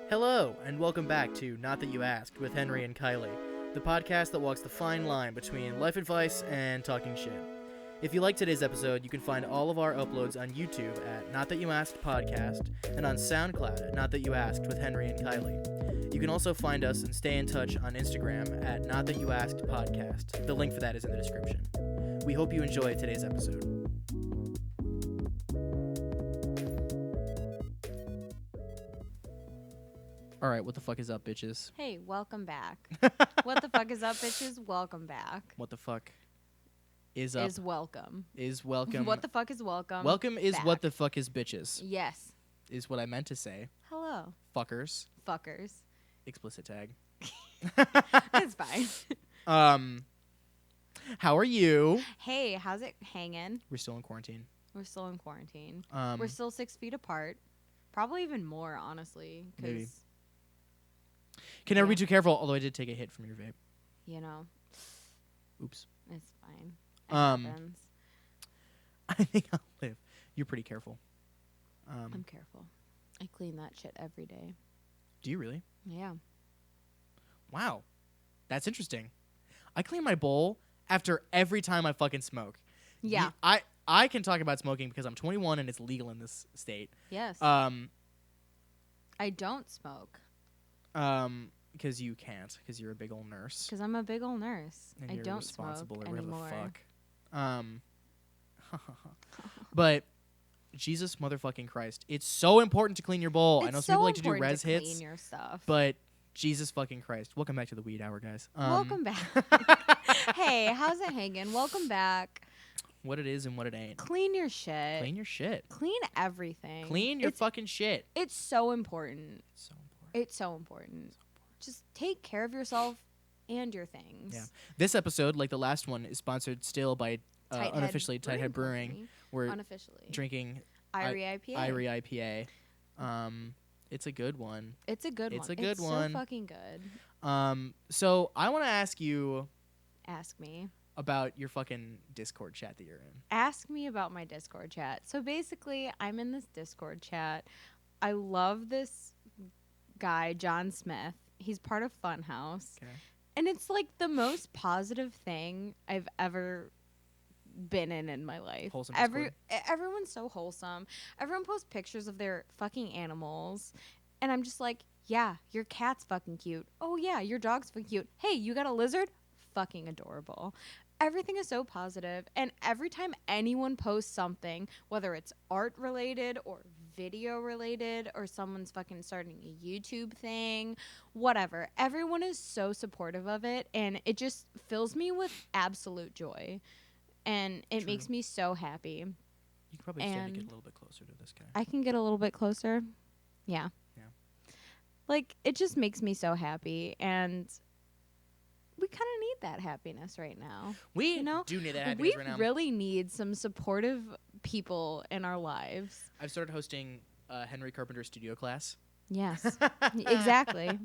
Hello, and welcome back to Not That You Asked with Henry and Kiley, the podcast that walks the fine line between life advice and talking shit. If you like today's episode, you can find all of our uploads on YouTube at Not That You Asked Podcast and on SoundCloud at Not That You Asked with Henry and Kiley. You can also find us and stay in touch on Instagram at Not That You Asked Podcast. The link for that is in the description. We hope you enjoy today's episode. All right, what the fuck is up, bitches? Hey, welcome back. What the fuck is up, bitches? Welcome back. What the fuck is up? Is welcome. Is welcome. What the fuck is welcome? Welcome is back. what the fuck is bitches. Yes. Is what I meant to say. Hello. Fuckers. Fuckers. Explicit tag. It's fine. How are you? Hey, how's it hanging? We're still in quarantine. We're still in quarantine. We're still 6 feet apart. Probably even more, honestly. Maybe. Can never be too careful, although I did take a hit from your vape. You know. Oops. It's fine. It happens. I think I'll live. You're pretty careful. I'm careful. I clean that shit every day. Do you really? Yeah. Wow. That's interesting. I clean my bowl after every time I fucking smoke. Yeah. I can talk about smoking because I'm 21 and it's legal in this state. Yes. I don't smoke. Because you can't, because you're a big old nurse. Because I'm a big old nurse. And I you're don't responsible smoke or whatever anymore. the fuck. But Jesus motherfucking Christ, it's so important to clean your bowl. I know some people like to do res hits, clean your stuff. but Jesus fucking Christ. Welcome back to the Weed Hour, guys. Welcome back. Hey, how's it hanging? Welcome back. What it is and what it ain't. Clean your shit. Clean your shit. Clean everything. Clean your fucking shit. It's so important. It's so important. It's so important. Just take care of yourself and your things. Yeah. This episode, like the last one, is sponsored still by unofficially Tighthead Brewing. We're unofficially drinking Irie IPA. Irie IPA. It's a good one. It's a good one. It's a good one. It's so fucking good. So I want to ask you. Ask me. About your fucking Discord chat that you're in. Ask me about my Discord chat. So basically, I'm in this Discord chat. I love this guy, John Smith. He's part of Funhouse. Okay. And it's like the most positive thing I've ever been in my life. Wholesome Everyone's so wholesome. Everyone posts pictures of their fucking animals. And I'm just like, yeah, your cat's fucking cute. Oh, yeah, your dog's fucking cute. Hey, you got a lizard? Fucking adorable. Everything is so positive, and every time anyone posts something, whether it's art related or video related or someone's fucking starting a YouTube thing, whatever, everyone is so supportive of it, and it just fills me with absolute joy, and it makes me so happy. You could probably stand to get a little bit closer to this guy. I can get a little bit closer. Yeah. Like, it just makes me so happy, and we kind of need that happiness right now. We do need that happiness right now. We really need some supportive people in our lives. I've started hosting Henry Carpenter studio class. Yes, exactly.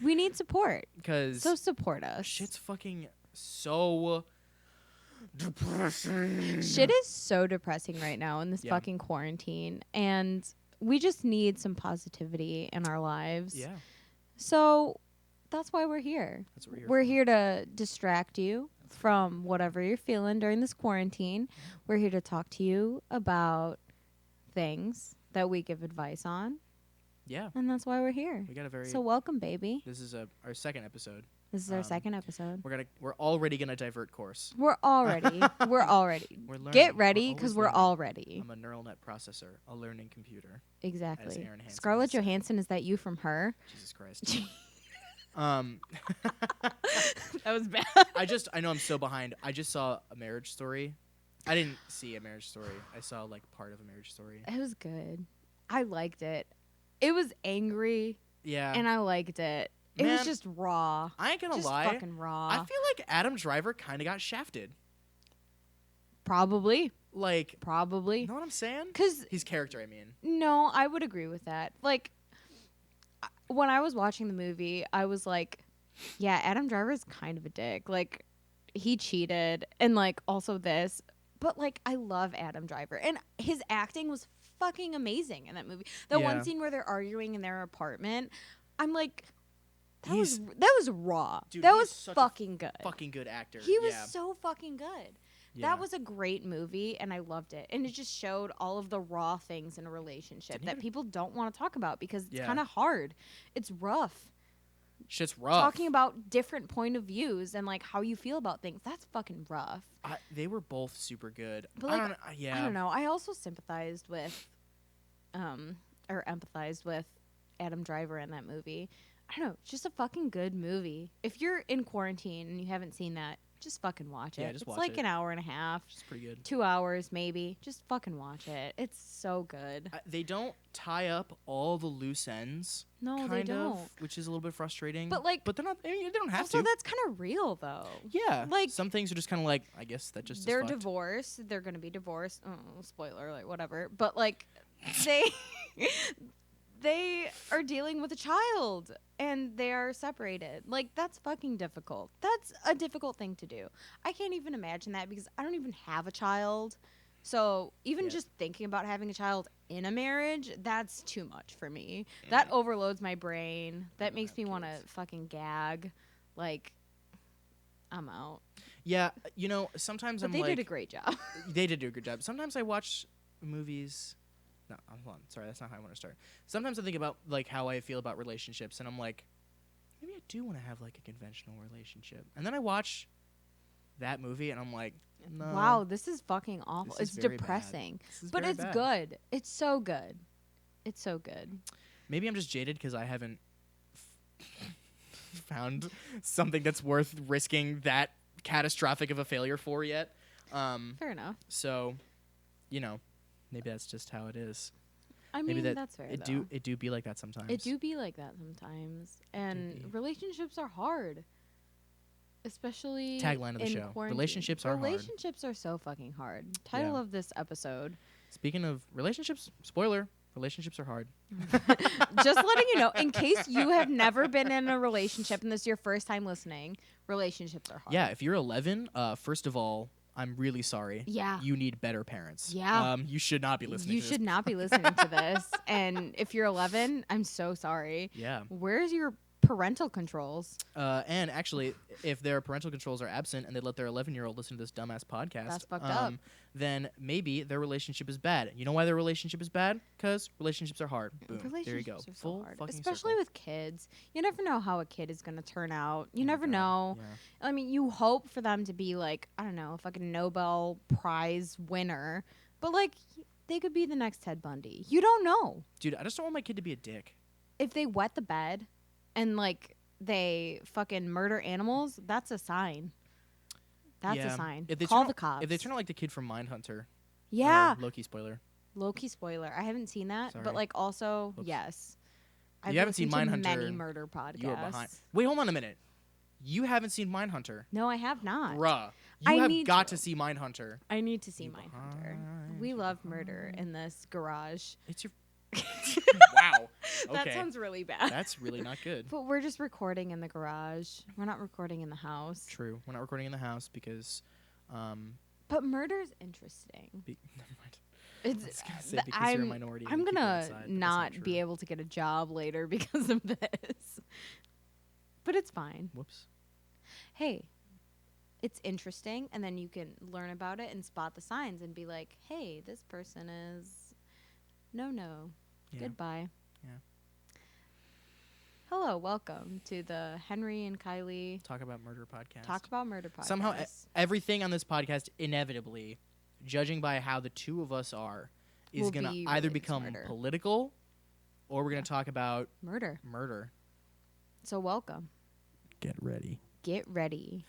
We need support. So support us. Shit's fucking so depressing. Shit is so depressing right now in this fucking quarantine. And we just need some positivity in our lives. Yeah. So that's why we're here. That's what we're here to distract you from whatever you're feeling during this quarantine. We're here to talk to you about things that we give advice on. Yeah. And that's why we're here. We got a very So welcome, baby. This is our second episode. This is our second episode. We're already gonna divert course. We're already. We're learning. Get ready, because we're all ready. I'm a neural net processor, a learning computer. Exactly. Hansen Scarlett Johansson, is that you from Her? Jesus Christ. That was bad. I know I'm so behind. I just saw A Marriage Story. I didn't see A Marriage Story. I saw like part of A Marriage Story. It was good. I liked it. It was angry. Yeah. And I liked it. It was just raw. I ain't gonna lie. Just fucking raw. I feel like Adam Driver kind of got shafted. Probably. You know what I'm saying? Because his character, I mean. No, I would agree with that. Like, when I was watching the movie, I was like, yeah, Adam Driver's kind of a dick. Like, he cheated and, like, also this. But, like, I love Adam Driver. And his acting was fucking amazing in that movie. The one scene where they're arguing in their apartment, I'm like, that He's- was raw. Dude, that he was is such a fucking good. Fucking good actor. He was yeah. so fucking good. Yeah. That was a great movie, and I loved it. And it just showed all of the raw things in a relationship Didn't that even- people don't want to talk about because it's Yeah. kind of hard. It's rough. Shit's rough. Talking about different point of views and like how you feel about things, that's fucking rough. They were both super good. But, I like, don't know. Yeah. I don't know. I also sympathized with, or empathized with Adam Driver in that movie. I don't know. It's just a fucking good movie. If you're in quarantine and you haven't seen that, just fucking watch it. Yeah, just it's watch like it. an hour and a half, It's pretty good. 2 hours maybe. Just fucking watch it. It's so good. They don't tie up all the loose ends. No, kind they don't. of, which is a little bit frustrating. But, like- but they're not. I mean, they don't have Also, to. that's kind of real though. Yeah. like- some things are just kind of like. I guess that just. They're is fucked. divorced. They're gonna be divorced. Oh, spoiler, like whatever. But like, they they are dealing with a child and they are separated. Like that's fucking difficult. That's a difficult thing to do. I can't even imagine that because I don't even have a child. So even Yeah. just thinking about having a child in a marriage, that's too much for me. That overloads my brain. That don't makes have me want to kids. fucking gag. Like, I'm out. Yeah. Sometimes But I'm they like. did a great job. They did do a good job. Sometimes I watch movies. No, hold on. Sorry, that's not how I want to start. Sometimes I think about like how I feel about relationships, and I'm like, maybe I do want to have like a conventional relationship. And then I watch that movie, and I'm like, no. Wow, this is fucking awful. This is It's very bad. depressing. This is But very it's bad. good. It's so good. It's so good. Maybe I'm just jaded because I haven't found something that's worth risking that catastrophic of a failure for yet. Fair enough. So, maybe that's just how it is. I Maybe mean, that's fair It though. do be like that sometimes. It do be like that sometimes. And be. relationships are hard. Especially Tagline of the in show. quarantine. Relationships are hard. Relationships are so fucking hard. Title Yeah. of this episode. Speaking of relationships, spoiler, relationships are hard. Just letting you know, in case you have never been in a relationship and this is your first time listening, relationships are hard. Yeah, if you're 11, first of all, I'm really sorry. Yeah. You need better parents. Yeah. You should not be listening You to should this. not be listening to this. And if you're 11, I'm so sorry. Yeah. Where's your parental controls? And actually, if their parental controls are absent and they let their 11-year-old listen to this dumbass podcast, That's fucked up. then maybe their relationship is bad. You know why their relationship is bad? Because relationships are hard. Boom. There you go. Relationships are so Full hard. fucking Especially circle. with kids. You never know how a kid is going to turn out. You Oh my never God. know. Yeah. I mean, you hope for them to be like, I don't know, a fucking Nobel Prize winner. But like, they could be the next Ted Bundy. You don't know. Dude, I just don't want my kid to be a dick. If they wet the bed and like they fucking murder animals, that's a sign. That's Yeah. a sign. If they Call turn the out- cops. If they turn out like the kid from Mindhunter. yeah. Loki spoiler. Low-key spoiler. I haven't seen that, Sorry. but like also, Whoops. yes. You I've haven't seen listened to Mindhunter, many murder podcasts. You are behind. Wait, hold on a minute. You haven't seen Mindhunter. No, I have not. Bruh. I You have need got to. to see Mindhunter. I need to see You Mindhunter. behind, We you love murder in this garage. It's your. Wow. Okay. That sounds really bad. That's really not good. But we're just recording in the garage. We're not recording in the house. True. We're not recording in the house because. But murder's interesting. Never mind. It's I was gonna say because you're a minority. I'm we keep it gonna inside, but that's not be true. able to get a job later because of this. But it's fine. Whoops. Hey, it's interesting, and then you can learn about it and spot the signs and be like, hey, this person is no. Yeah. Goodbye. Yeah. Hello, welcome to the Henry and Kiley Talk about murder podcast. Talk About Murder podcast. Somehow everything on this podcast inevitably, judging by how the two of us are, is Will gonna be either related to become murder. political, or we're gonna talk about murder. murder. So welcome. Get ready. Get ready.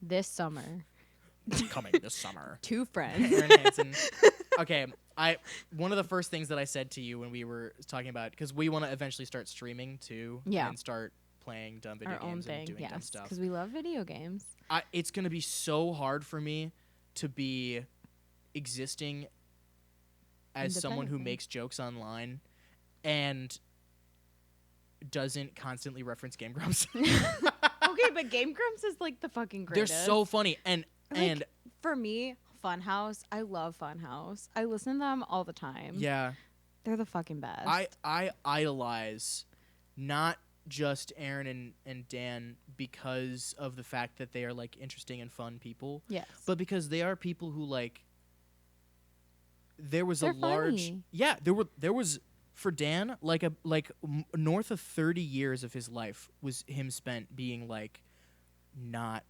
This summer, Coming this summer. two friends. Aaron Hansen. Okay, one of the first things that I said to you when we were talking about, because we want to eventually start streaming too, Yeah. and start playing dumb video Our own games and thing, doing dumb yes, stuff. because we love video games. It's gonna be so hard for me to be existing as someone who Independently. makes jokes online and doesn't constantly reference Game Grumps. Okay, but Game Grumps is like the fucking They're greatest. so funny, and Like, for me, Funhouse. I love Funhouse. I listen to them all the time. yeah, They're the fucking best. I idolize not just Aaron and Dan because of the fact that they are like interesting and fun people. Yes. But because they are people who like there was They're a large funny. there was for Dan north of 30 years of his life was him spent being like not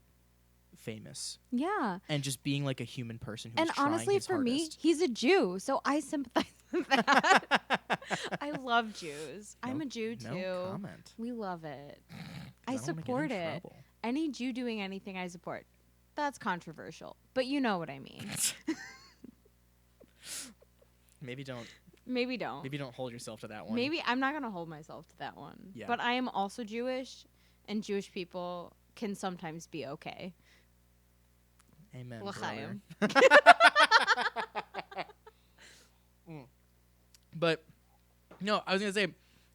famous Yeah. and just being like a human person who's And trying honestly, his for me, hardest. he's a Jew, so I sympathize with that. I love Jews. I'm No- a Jew too. No comment. We love it. 'Cause I don't wanna get in support it. trouble. Any Jew doing anything, I support. That's controversial, but you know what I mean. Maybe don't Maybe don't. maybe don't hold yourself to that one. Maybe I'm not gonna hold myself to that one. Yeah. But I am also Jewish, and Jewish people can sometimes be okay. Amen. L'chaim. brother. But no, I was gonna say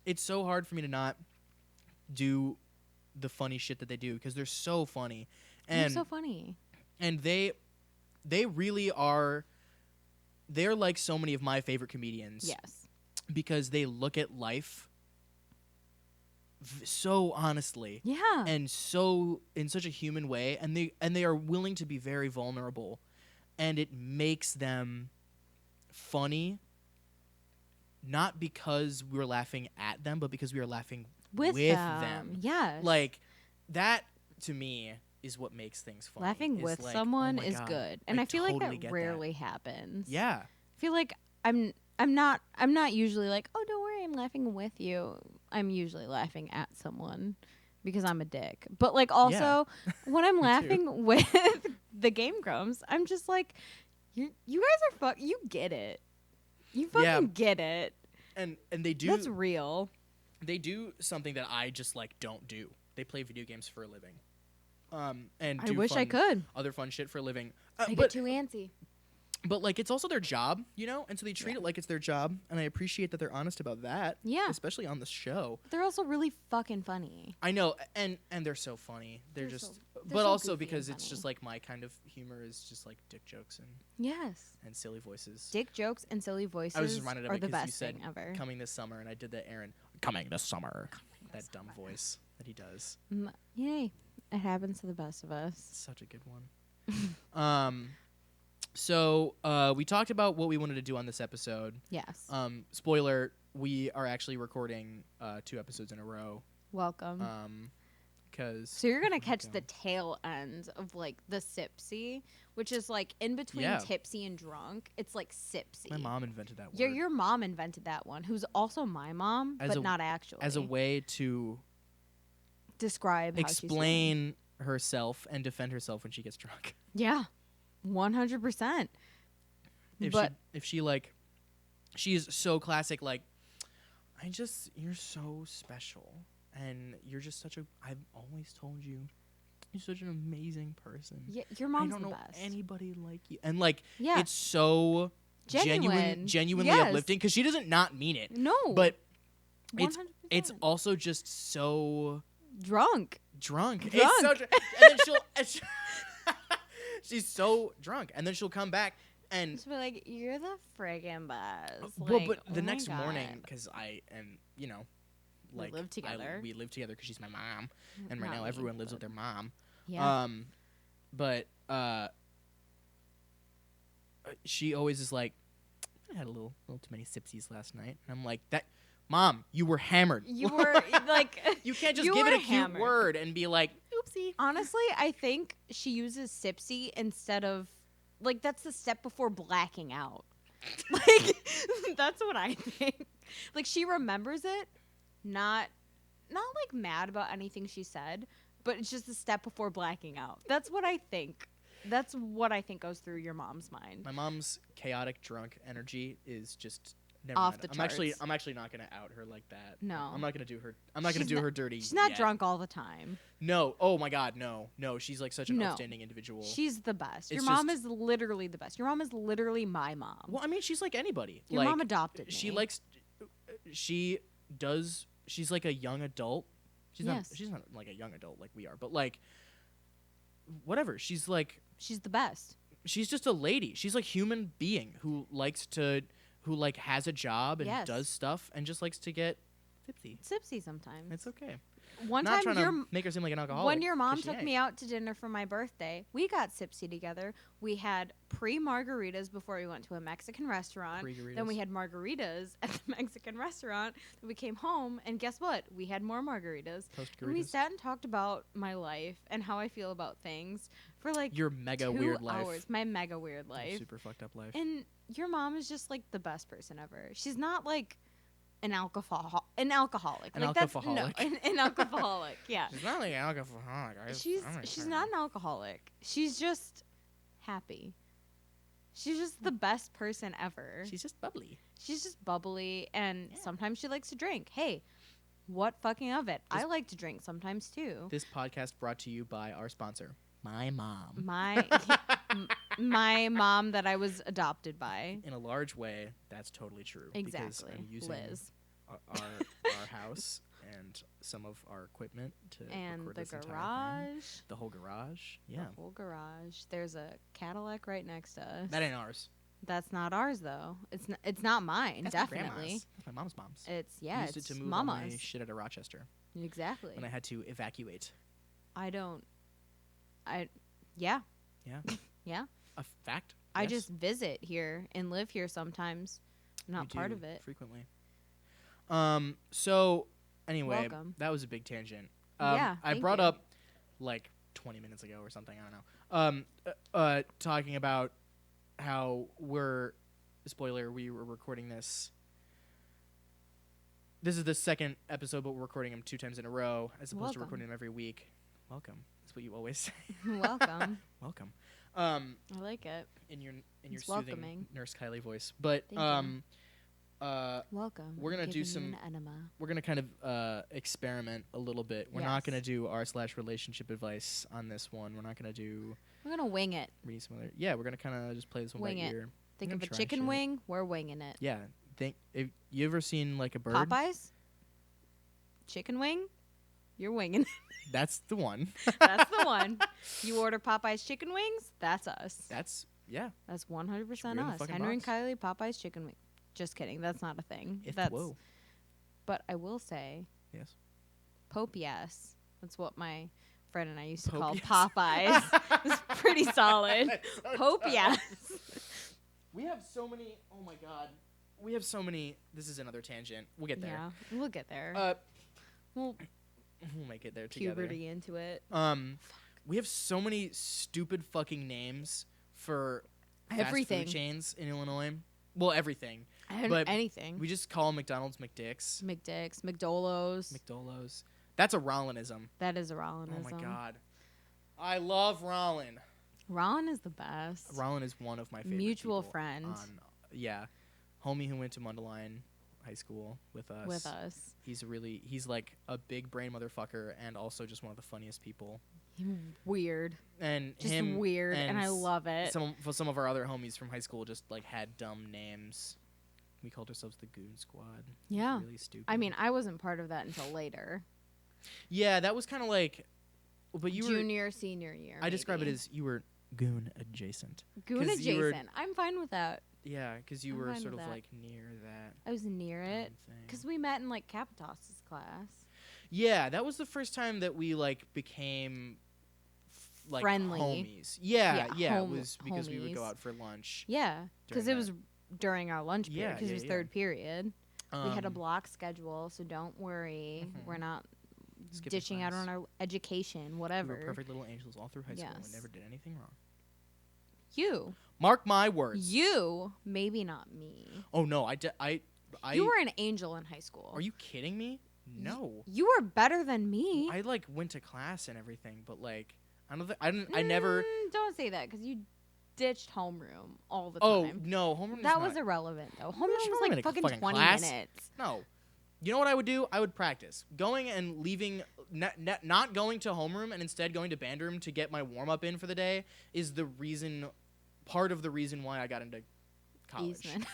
it's so hard for me to not do the funny shit that they do because they're so funny, They're and so funny. and they really are. They're like so many of my favorite comedians. Yes. Because they look at life so honestly Yeah. and so in such a human way, and they are willing to be very vulnerable, and it makes them funny. Not because we're laughing at them, but because we are laughing with them. them. Yes. Like that to me is what makes things funny. Laughing is with like, someone oh my is God, good, and I feel totally like get that rarely happens. Yeah. I feel like I'm not usually like, oh, don't worry, I'm laughing with you. I'm usually laughing at someone because I'm a dick. But like also when I'm Me too. laughing with the Game Grumps, I'm just like, you guys are you get it. You fucking Yeah. get it. And they do That's real. they do something that I just like don't do. They play video games for a living. And I do wish I fun- could. other fun shit for a living. I get But too antsy. like it's also their job, you know? And so they treat it like it's their job, and I appreciate that they're honest about that. Yeah. Especially on the show. They're also really fucking funny. I know, and they're so funny. They're They're just so- they're but so also goofy because and it's funny. just like my kind of humor is just like dick jokes Yes. and silly voices. Dick jokes and silly voices I was just reminded of are it the because you best said thing ever. coming this summer, and I did that Aaron coming this summer. That dumb voice that he does. Yay. It happens to the best of us. Such a good one. So we talked about what we wanted to do on this episode. Yes. Spoiler, we are actually recording 2 episodes in a row. Welcome. Because So you're going to catch the tail end of like the sipsy, which is like in between Yeah. tipsy and drunk. It's like sipsy. my mom invented that word. Your mom invented that one, who's also my mom, As but a- not actually. as a way to describe how she's feeling. explain herself and defend herself when she gets drunk. Yeah. 100%. But If she like, she's so classic. Like, you're so special, and you're just such a. I've always told you, you're such an amazing person. yeah, your I mom's don't the know best. anybody like you, and like, Yeah. it's so Genuine. genuinely Yes. uplifting because she doesn't not mean it, No. but 100%. it's also just so drunk. drunk. It's Drunk. so and then she's so drunk, and then she'll come back and Just be like, you're the friggin' best. well, Like, but the oh my next morning, God. because I am, We like live together. we live together because she's my mom, and right Not now me, everyone lives with but- their mom. Yeah. But she always is like, I had a little too many sipsies last night, and I'm like, that, Mom, you were hammered. You were like, You can't just you give it were a cute hammered. word and be like, oopsie. honestly, I think she uses sipsy instead of like that's the step before blacking out. Like that's what I think. Like she remembers it, not like mad about anything she said, but it's just the step before blacking out. That's what I think. That's what I think goes through your mom's mind. My mom's chaotic drunk energy is just never Off mind. the I'm charts. actually not gonna out her like that. No. I'm not gonna do her. I'm not gonna She's do not- her dirty. She's not yet. drunk all the time. No. Oh my God. No. She's like such an No. outstanding individual. She's the best. Your It's mom just- is literally the best. Your mom is literally my mom. Well, I mean, she's like anybody. Your like, mom adopted me. She likes. She does. She's like a young adult. She's Yes. not. She's not like a young adult like we are, but like, whatever. She's like. She's the best. She's just a lady. She's like human being who likes to, who like has a job and Yes. does stuff and just likes to get Tipsy sometimes. It's okay. One Not time, trying to make her seem like an alcoholic. when your mom 'cause she took ain't. me out to dinner for my birthday, we got tipsy together. We had pre-margaritas before we went to a Mexican restaurant. Then we had margaritas at the Mexican restaurant. Then we came home, and guess what? We had more margaritas. And we sat and talked about my life and how I feel about things for like your mega 2 weird hours. life. My mega weird Your life. super fucked up life. And your mom is just like the best person ever. She's not like an alcoholic. An alcoholic. Yeah. She's not like an alcoholic. She's not an alcoholic. She's just happy. She's just the best person ever. She's just bubbly. She's just bubbly, and sometimes she likes to drink. Hey, what fucking of it? I like to drink sometimes too. This podcast brought to you by our sponsor, my mom. My mom that I was adopted by. In a large way, that's totally true. Exactly. Because I'm using Liz. our house and some of our equipment to And record the this entire thing. garage. The whole garage. Yeah. The whole garage. There's a Cadillac right next to us. That ain't ours. That's not ours though. It's not mine. That's definitely. my grandma's. That's my mom's. It's Used it's it to move all my mama's. shit out of Rochester Exactly. when I had to evacuate. Yeah. Yeah. Yeah. A fact. I Yes. just visit here and live here sometimes. I'm not We part do of it. frequently. So anyway, Welcome. that was a big tangent. Yeah, I thank brought you. up like 20 minutes ago or something. I don't know. Talking about how we were recording this. This is the second episode, but we're recording them 2 times in a row as opposed to Welcome. recording them every week. Welcome. That's what you always say. Welcome. Welcome. I like it. In your It's soothing welcoming. Nurse Kylie voice, but Thank you. Welcome. we're gonna I'm do giving some- you an enema. we're gonna kind of experiment a little bit. We're not Yes. gonna do r/relationship advice on this one. We're not gonna do We're gonna wing it. read some other. Yeah, we're gonna kind of just play this one Wing by it. ear. Think We're of a gonna try chicken shit. wing. We're winging it. Yeah. If you ever seen like a bird? Popeyes. Chicken wing. You're winging it. That's the one. That's the one. You order Popeyes chicken wings. That's us. That's That's 100% We're in the us. fucking Henry and box. Kiley Popeyes chicken wing. Just kidding. That's not a thing. If That's. whoa. But I will say, Yes. Pope yes. That's what my friend and I used to Pope call yes. Popeyes. It's pretty solid. Pope yes. We have so many. Oh my god. We have so many. This is another tangent. We'll get there. Yeah, we'll get there. We'll make it there together. Puberty into it. We have so many stupid fucking names for Everything. fast food chains in Illinois. Well, everything. But anything. We just call McDonald's McDick's, McDick's, McDolos. McDolos. That's a Rollinism. That is a Rollinism. Oh my god. I love Rollin. Rollin is the best. Rollin is one of my favorite Mutual people friend. Yeah. Homie who went to Mundelein High School with us. He's like a big brain motherfucker and also just one of the funniest people. Weird. And Just him weird, and I love it. Some of our other homies from high school just like had dumb names. We called ourselves the Goon Squad. It was Yeah. really stupid. I mean, I wasn't part of that until later. Yeah, that was kind of like, but you were. Junior, senior year. I describe it maybe. as you were goon adjacent. Goon 'cause you were- adjacent. I'm fine with that. Yeah, because you I'm were fine sort with of that. like near that. I was near it. dumb thing. Because we met in, like, Capitas's class. Yeah, that was the first time that we like became like Friendly. homies. Yeah, Yeah, it was because we would go homies. out for lunch. Yeah. Because During it was during our lunch period. Yeah, Because it was yeah. third period. We had a Um, block schedule, so don't worry. Mhm. We're not Skipping ditching out class. on our education, We whatever. were perfect little angels all through high school and Yes. never did anything wrong. You. Mark my words. You. Maybe not me. Oh no, I You were an angel in high school. Are you kidding me? No. You were better than me. I like went to class and everything, but like I never. Don't say that because you ditched homeroom all the Oh time. no, homeroom. That was irrelevant though. Homeroom was in like a fucking fucking 20 class. minutes. No. You know what I would do? I would practice. Going and leaving, not going to homeroom and instead going to band room to get my warm up in for the day is part of the reason why I got into college Eastman.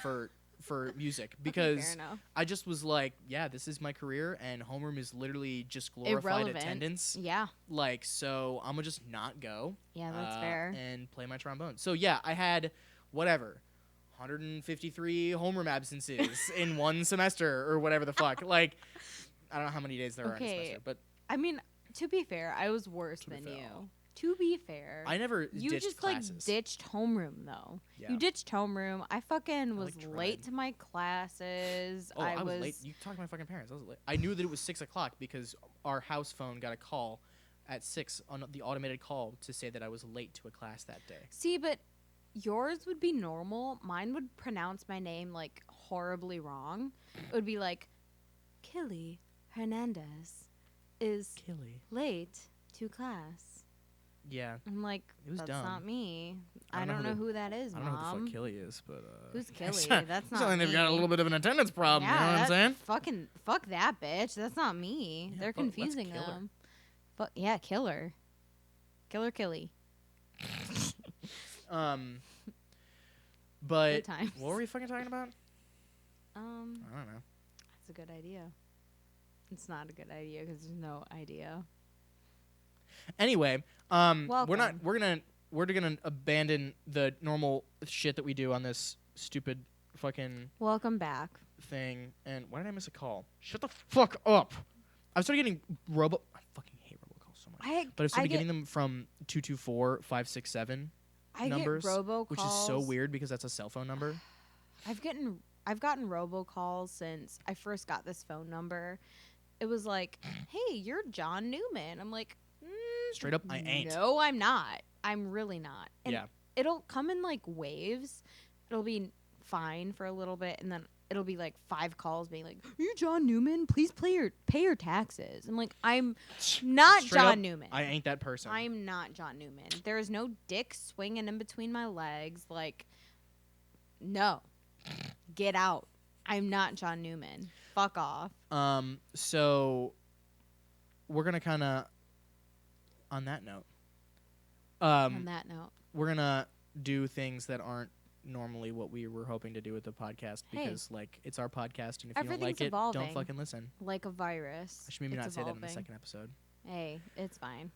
for music Okay, because fair enough. I just was like, yeah, this is my career and homeroom is literally just glorified Irrelevant. attendance. Yeah. Like, so I'm gonna just not go. Yeah, that's fair. And play my trombone. So yeah, I had whatever. 153 homeroom absences in one semester or whatever the fuck. Like, I don't know how many days there are in a semester, but I mean, to be fair, I was worse than you. To be fair, I never you ditched just classes. like ditched homeroom though. Yeah. You ditched homeroom. I fucking was like, late to my classes. Oh, I was late. You talked to my fucking parents. I was late. I knew that it was 6 o'clock because our house phone got a call at 6 on the automated call to say that I was late to a class that day. See, but yours would be normal. Mine would pronounce my name like horribly wrong. It would be like, Kiley Hernandez is late to class. Yeah. I'm like, it was that's dumb. Not me. I don't know who that is, Mom. I don't know who the fuck Kiley is, but who's Kiley? That's not me. They've got a little bit of an attendance problem, yeah, you know what I'm saying? Fuck that bitch. That's not me. Yeah, they're confusing them. But yeah, Killer Killy. But what were we fucking talking about? I don't know. That's a good idea. It's not a good idea because there's no idea. Anyway, Welcome. we're gonna abandon the normal shit that we do on this stupid fucking welcome back thing. And why did I miss a call? Shut the fuck up! I started getting I fucking hate robocalls so much. But I started getting them from 224-567 numbers, which is so weird because that's a cell phone number. I've gotten robocalls since I first got this phone number. It was like, hey, you're John Newman. I'm like, straight up, I ain't. No, I'm not. I'm really not. And yeah. It'll come in like waves. It'll be fine for a little bit, and then it'll be like 5 calls being like, are you John Newman? Please pay your taxes. I'm like, I'm not straight John up, Newman. I ain't that person. I'm not John Newman. There is no dick swinging in between my legs. Like, no. Get out. I'm not John Newman. Fuck off. So we're gonna kind of on that note. We're gonna do things that aren't normally what we were hoping to do with the podcast because like it's our podcast, and if you don't like it, don't fucking listen. Like a virus. I should maybe not say that in the second episode. Hey, it's fine.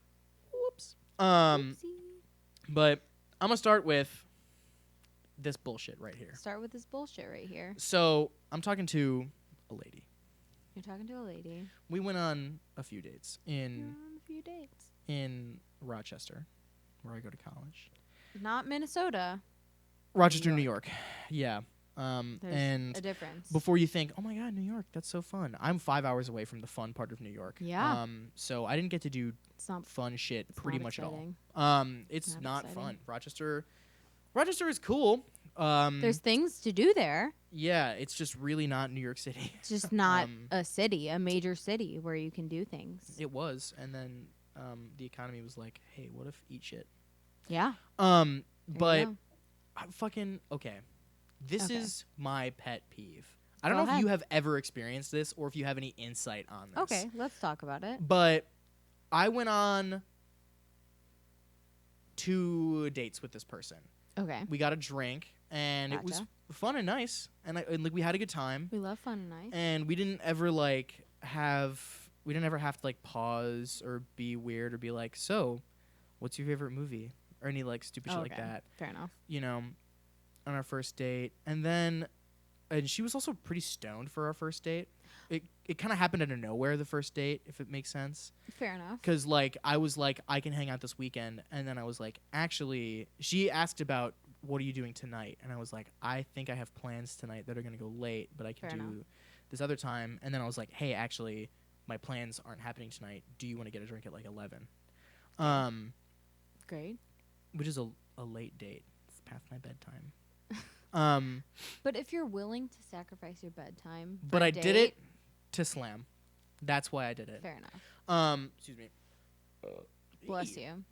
Whoops. Oopsie. But I'm gonna start with this bullshit right here. Start with this bullshit right here. So I'm talking to a lady. You're talking to a lady. We went on a few dates in in Rochester, where I go to college. Not Minnesota. Rochester, New York. Yeah. There's and a difference. Before you think, oh my God, New York, that's so fun. I'm 5 hours away from the fun part of New York. Yeah. So I didn't get to do fun shit pretty much exciting. at all. It's not fun. Rochester is cool. There's things to do there. Yeah, it's just really not New York City. It's just not a city, a major city where you can do things. It was, and then the economy was like, hey, what if eat shit? Yeah. But fucking okay. This is my pet peeve. I don't know if you have ever experienced this or if you have any insight on this. Okay, let's talk about it. But I went on 2 dates with this person. Okay. We got a drink, and it was fun and nice, and like we had a good time. We love fun and nice. And we didn't ever have to like pause or be weird or be like, so, what's your favorite movie? Or any like stupid shit like that. Fair enough. You know, on our first date. And she was also pretty stoned for our first date. It kind of happened out of nowhere, the first date, if it makes sense. Fair enough. Because, like, I was like, I can hang out this weekend. And then I was like, actually, she asked about, what are you doing tonight? And I was like, I think I have plans tonight that are going to go late, but I can do this other time. And then I was like, hey, actually, my plans aren't happening tonight. Do you want to get a drink at, like, 11? Great. Which is a late date. It's past my bedtime. But if you're willing to sacrifice your bedtime, but I did it to slam. That's why I did it. Fair enough. Excuse me. Bless you.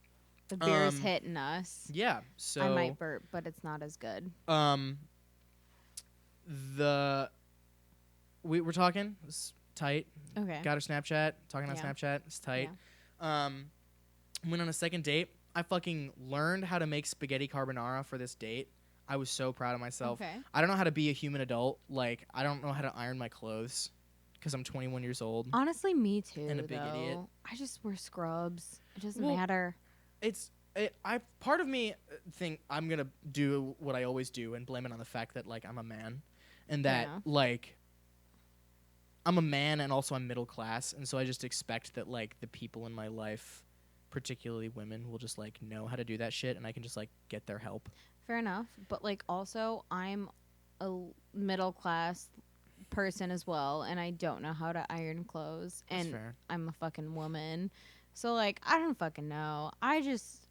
The beer's hitting us. Yeah. So I might burp, but it's not as good. We're talking. It's tight. Okay. Got her Snapchat. Talking on Snapchat. It's tight. Yeah. Went on a second date. I fucking learned how to make spaghetti carbonara for this date. I was so proud of myself. Okay. I don't know how to be a human adult. Like, I don't know how to iron my clothes because I'm 21 years old. Honestly, me too. And a big idiot. I just wear scrubs. It doesn't matter. It's I part of me think I'm gonna do what I always do and blame it on the fact that like I'm a man, and that enough. like I'm a man and also I'm middle class, and so I just expect that like the people in my life, particularly women, will just like know how to do that shit, and I can just like get their help. Fair enough. But like also I'm a middle class person as well, and I don't know how to iron clothes, That's and fair. I'm a fucking woman. So like I don't fucking know. I just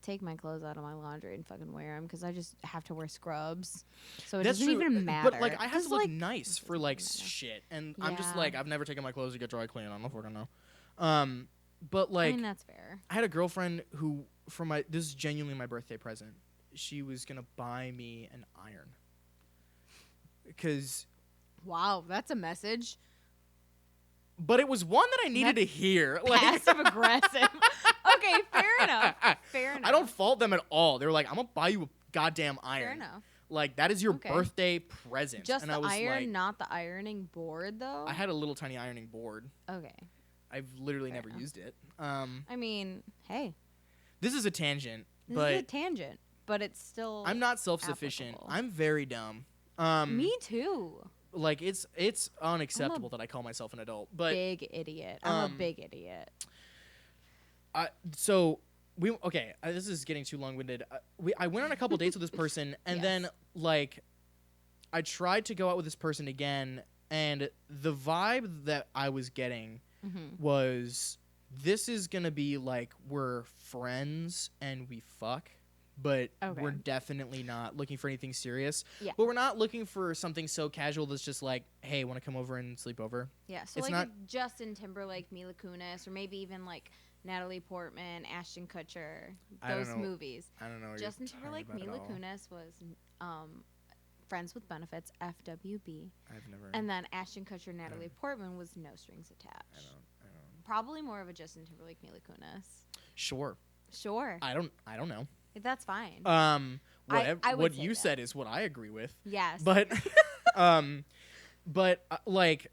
take my clothes out of my laundry and fucking wear them because I just have to wear scrubs. So it That's doesn't true, even matter. but like I have 'Cause, to look like, nice it for doesn't like even matter. shit, and I'm just Yeah. like I've never taken my clothes to get dry cleaned. I don't fucking know. But I like mean that's fair. I had a girlfriend who, for my this is genuinely my birthday present. She was gonna buy me an iron because, Wow, that's a message. but it was one that I needed to hear. Like Passive aggressive. Okay, fair enough. Fair enough. I don't fault them at all. They were like, "I'm gonna buy you a goddamn iron." Fair enough. Like that is your Okay. birthday present. Just and the I was iron, like, not the ironing board, though. I had a little tiny ironing board. Okay. I've literally Fair never enough. used it. I mean, hey, This is a tangent, this but is a tangent, but it's still. I'm not self-sufficient. applicable. I'm very dumb. Me too. Like it's unacceptable that I call myself an adult. But Big idiot. I'm a um, big idiot. so this is getting too long-winded. I went on a couple dates with this person, and Yes. then like I tried to go out with this person again, and the vibe that I was getting Mm-hmm. was this is gonna be like we're friends and we fuck, but Okay. we're definitely not looking for anything serious. Yeah. But we're not looking for something so casual that's just like, hey, want to come over and sleep over? Yeah. So It's like not- a Justin Timberlake, Mila Kunis, or maybe even like Natalie Portman, Ashton Kutcher. I don't Those know. movies. I don't know. What Justin you're talking Timberlake, about at Mila all. Kunis was Friends with Benefits, FWB, I've never. and then Ashton Kutcher, Natalie Portman was No Strings Attached. I don't. Probably more of a Justin Timberlake, Mila Kunis. Sure. Sure, I don't know. that's fine. Whatever. I would What say you that. said is what I agree with. Yes, But, like,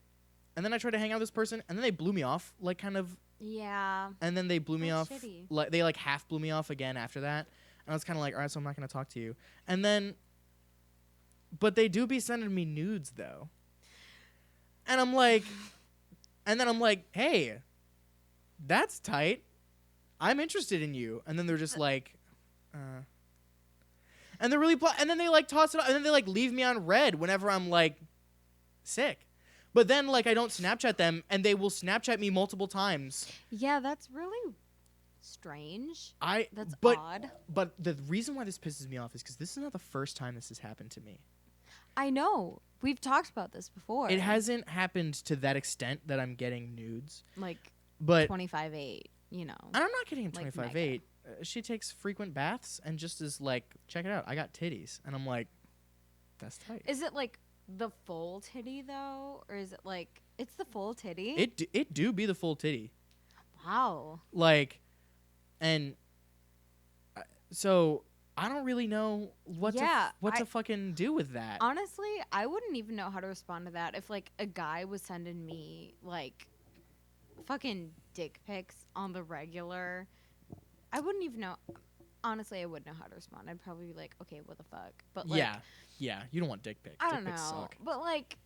and then I tried to hang out with this person, and then they blew me off, like, kind of, yeah, and then they blew me That's off, shitty. like, they like half blew me off again after that, and I was kind of like, all right, so I'm not gonna talk to you, and then, but they do be sending me nudes though, and I'm like, hey, that's tight, I'm interested in you, and then they're just like, and they're really and then they like toss it up, and then they like leave me on red whenever I'm like sick. But then like I don't Snapchat them, and they will Snapchat me multiple times. yeah, that's really strange. That's but odd. but the reason why this pisses me off is because this is not the first time this has happened to me. I know. We've talked about this before. It hasn't happened to that extent that I'm getting nudes, like but 25/8. You know. I'm not getting Like 25/8. She takes frequent baths and just is like, check it out, I got titties, and I'm like, that's tight. Is it like the full titty though, or is it like it's the full titty? It do be the full titty. Wow. Like, and so I don't really know what to fucking do with that. Honestly, I wouldn't even know how to respond to that if like a guy was sending me like fucking dick pics on the regular. I wouldn't even know. Honestly, I wouldn't know how to respond. I'd probably be like, okay, what the fuck? But like, yeah, you don't want dick pics. I Dick don't know. pics suck. But like,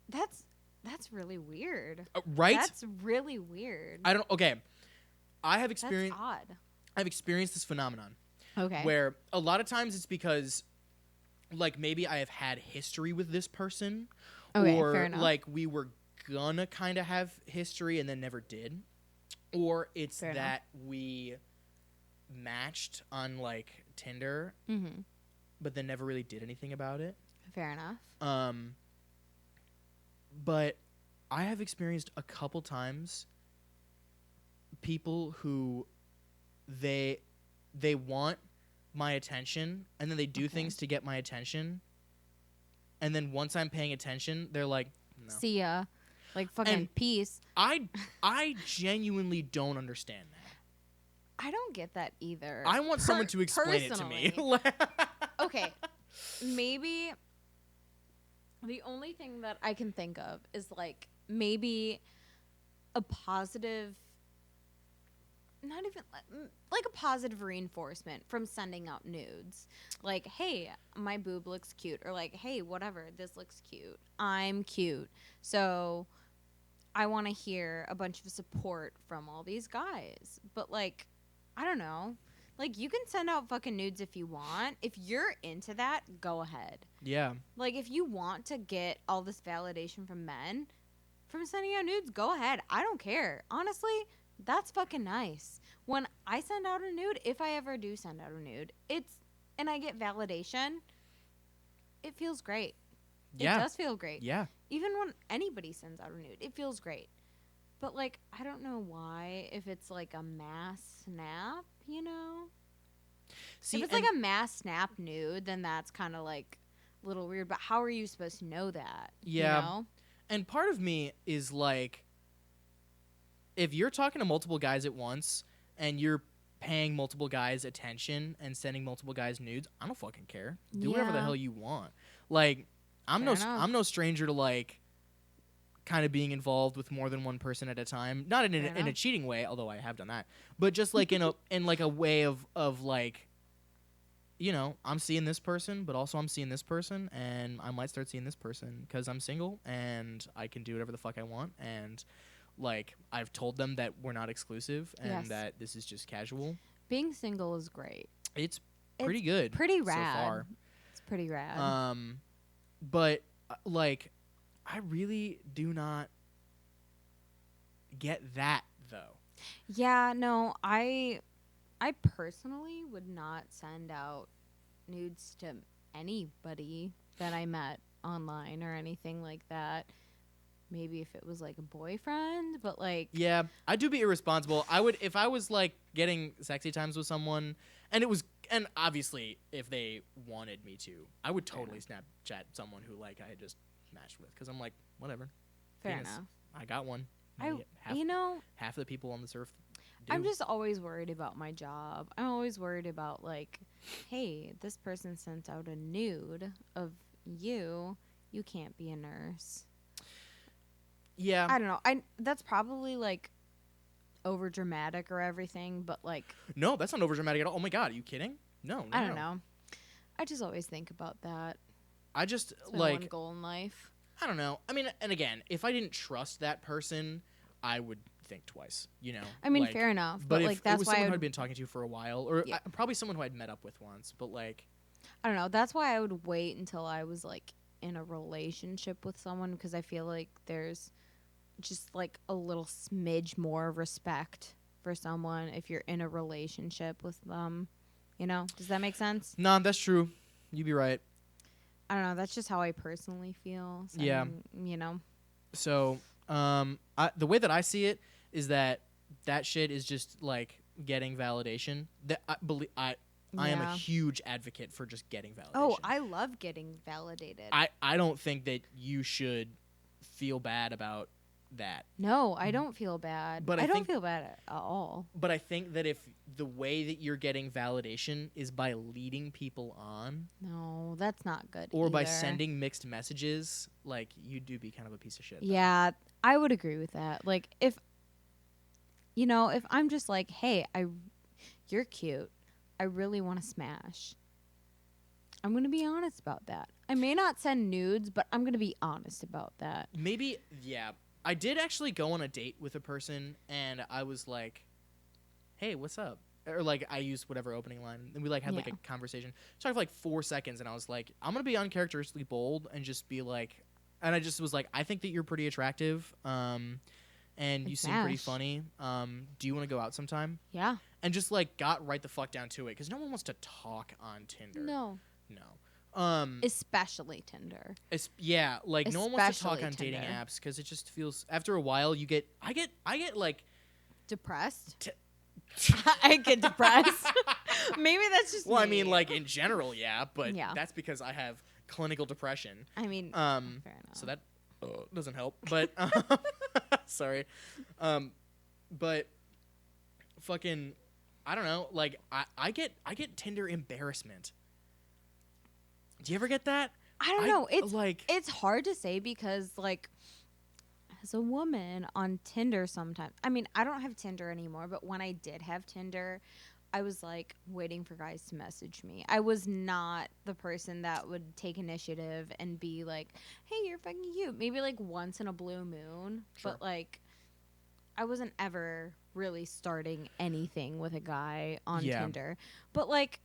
that's really weird. Right? That's really weird. I don't. Okay, I have That's experienced. odd. I've experienced this phenomenon Okay. where a lot of times it's because, like, maybe I have had history with this person, Okay, or fair enough. like we were gonna kind of have history and then never did, or it's Fair enough. that we matched on like Tinder Mm-hmm. but then never really did anything about it. Fair enough. But I have experienced a couple times people who they want my attention, and then they do Okay. things to get my attention, and then once I'm paying attention, they're like, no. See ya. Like fucking And- peace. I genuinely don't understand that. I don't get that either. I want someone to explain it to me. Okay, maybe the only thing that I can think of is like maybe a positive, not even like a positive reinforcement from sending out nudes. Like, hey, my boob looks cute, or like, hey, whatever, this looks cute. I'm cute. So I want to hear a bunch of support from all these guys. But like, I don't know. Like, you can send out fucking nudes if you want. If you're into that, go ahead. Yeah. Like, if you want to get all this validation from men from sending out nudes, go ahead. I don't care. Honestly, that's fucking nice. When I send out a nude, if I ever do send out a nude, and I get validation, it feels great. Yeah. It does feel great. Yeah. Even when anybody sends out a nude, it feels great. But, like, I don't know why, if it's, like, a mass snap, you know? See, if it's, like, a mass snap nude, then that's kind of, like, a little weird. But how are you supposed to know that? Yeah. You know? And part of me is, like, if you're talking to multiple guys at once and you're paying multiple guys attention and sending multiple guys nudes, I don't fucking care. Do whatever the Yeah. hell you want. Like, I'm Fair enough. no stranger to, like, kind of being involved with more than one person at a time, not in a cheating way, although I have done that, but just like in a way of like, you know, I'm seeing this person, but also I'm seeing this person, and I might start seeing this person because I'm single and I can do whatever the fuck I want, and like I've told them that we're not exclusive and Yes. that this is just casual. Being single is great. It's pretty good, Pretty so rad. far. It's pretty rad. But like, I really do not get that though. Yeah, no, I personally would not send out nudes to anybody that I met online or anything like that. Maybe if it was like a boyfriend, but like, Yeah, I do be irresponsible. I would, if I was like getting sexy times with someone, and obviously if they wanted me to, I would totally Snapchat someone who like I had just matched with, because I'm like, whatever. fair Penis. enough. I got one. Half of the people on this earth do. I'm just always worried about my job. I'm always worried about like, hey, this person sent out a nude of you. You can't be a nurse. Yeah. I don't know. That's probably like over dramatic or everything, but like, No, that's not over dramatic at all. Oh my god, are you kidding? No, I don't know. I just always think about that. I just It's my like one goal in life. I don't know. I mean, and again, if I didn't trust that person, I would think twice. You know. I mean, like, fair enough, But like if that's it was why someone who I'd been talking to for a while, or Yeah. probably someone who I'd met up with once, but like, I don't know. That's why I would wait until I was like in a relationship with someone, because I feel like there's just like a little smidge more respect for someone if you're in a relationship with them. You know? Does that make sense? nah, that's true. You'd be right. I don't know. That's just how I personally feel. So, Yeah. You know? So, the way that I see it is that shit is just like getting validation. That I am a Yeah. huge advocate for just getting validation. Oh, I love getting validated. I don't think that you should feel bad about that. No, I don't feel bad. But I I don't think- feel bad at all. But I think that if the way that you're getting validation is by leading people on No, that's not good. or by either. sending mixed messages, like, you do be kind of a piece of shit. though. Yeah, I would agree with that. Like, if I'm just like, hey, you're cute, I really want to smash, I'm gonna be honest about that. I may not send nudes, but I'm gonna be honest about that. Maybe, yeah. I did actually go on a date with a person, and I was like, hey, what's up? Or, like, I used whatever opening line, and we, like, had, like, Yeah. a conversation. Talked for, like, 4 seconds, and I was like, I'm going to be uncharacteristically bold and just be like, and I just was like, I think that you're pretty attractive, and you seem pretty smash. funny. Do you want to go out sometime? Yeah. And just, like, got right the fuck down to it, because no one wants to talk on Tinder. No. Especially Tinder. Yeah, like, no one wants to talk Especially on dating Tinder. apps, because it just feels, after a while, I get like, Depressed. I get depressed. Maybe that's just. well, I me. mean, like, in general, yeah, but Yeah. that's because I have clinical depression. I mean, fair enough. So that doesn't help. But sorry, but fucking, I don't know. Like, I get Tinder embarrassment. Do you ever get that? I don't know. like It's hard to say because like as a woman on Tinder sometimes. I mean, I don't have Tinder anymore, but when I did have Tinder, I was like waiting for guys to message me. I was not the person that would take initiative and be like, "Hey, you're fucking cute." Maybe like once in a blue moon, Sure. but like I wasn't ever really starting anything with a guy on Tinder. But like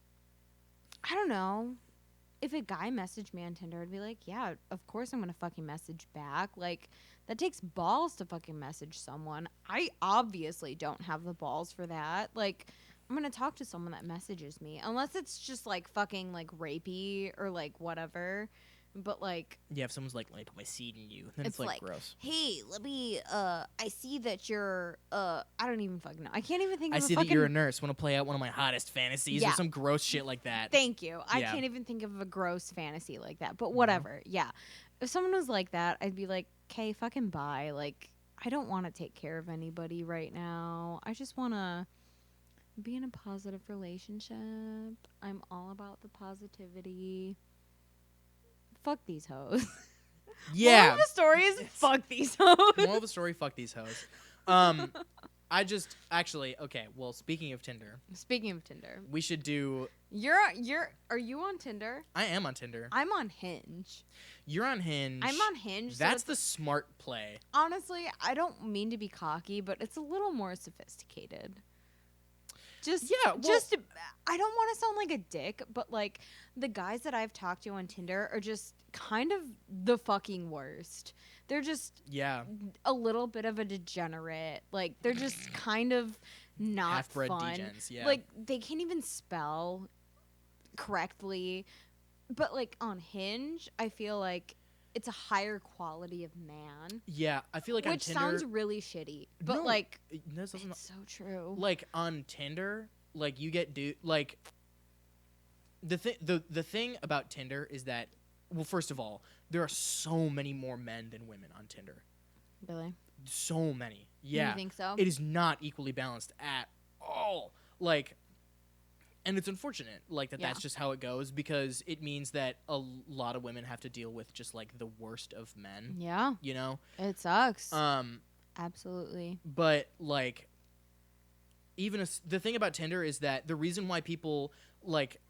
I don't know. If a guy messaged me on Tinder, I'd be like, yeah, of course I'm going to fucking message back. Like, that takes balls to fucking message someone. I obviously don't have the balls for that. Like, I'm going to talk to someone that messages me. Unless it's just, like, fucking, like, rapey or, like, whatever. But, like... Yeah, if someone's like my seed in you, then it's like gross. Hey, let me, I see that you're, I don't even fucking know. I can't even think of I a see fucking... that you're a nurse. Want to play out one of my hottest fantasies or some gross shit like that. Thank you. I can't even think of a gross fantasy like that. But whatever. Yeah. If someone was like that, I'd be like, okay, fucking bye. Like, I don't want to take care of anybody right now. I just want to be in a positive relationship. I'm all about the positivity. Fuck these hoes. Yeah. Moral of the story is fuck these hoes. Moral of the story, fuck these hoes. I just actually okay. Well, speaking of Tinder, we should do. Are you on Tinder? I am on Tinder. I'm on Hinge. You're on Hinge. I'm on Hinge. That's the smart play. Honestly, I don't mean to be cocky, but it's a little more sophisticated. I don't want to sound like a dick, but like the guys that I've talked to on Tinder are just kind of the fucking worst. They're just a little bit of a degenerate. Like they're just kind of not half-bred fun. Degens, yeah. Like they can't even spell correctly. But like on Hinge, I feel like it's a higher quality of man. Yeah, I feel like on Tinder... Which sounds really shitty, but no, like it's so true. Like on Tinder, like you get like the thing about Tinder is that, well, first of all, there are so many more men than women on Tinder. Really? So many. Yeah. You think so? It is not equally balanced at all. Like, and it's unfortunate, like, that's just how it goes, because it means that a lot of women have to deal with just, like, the worst of men. Yeah. You know? It sucks. Absolutely. But, like, even the thing about Tinder is that the reason why people, like,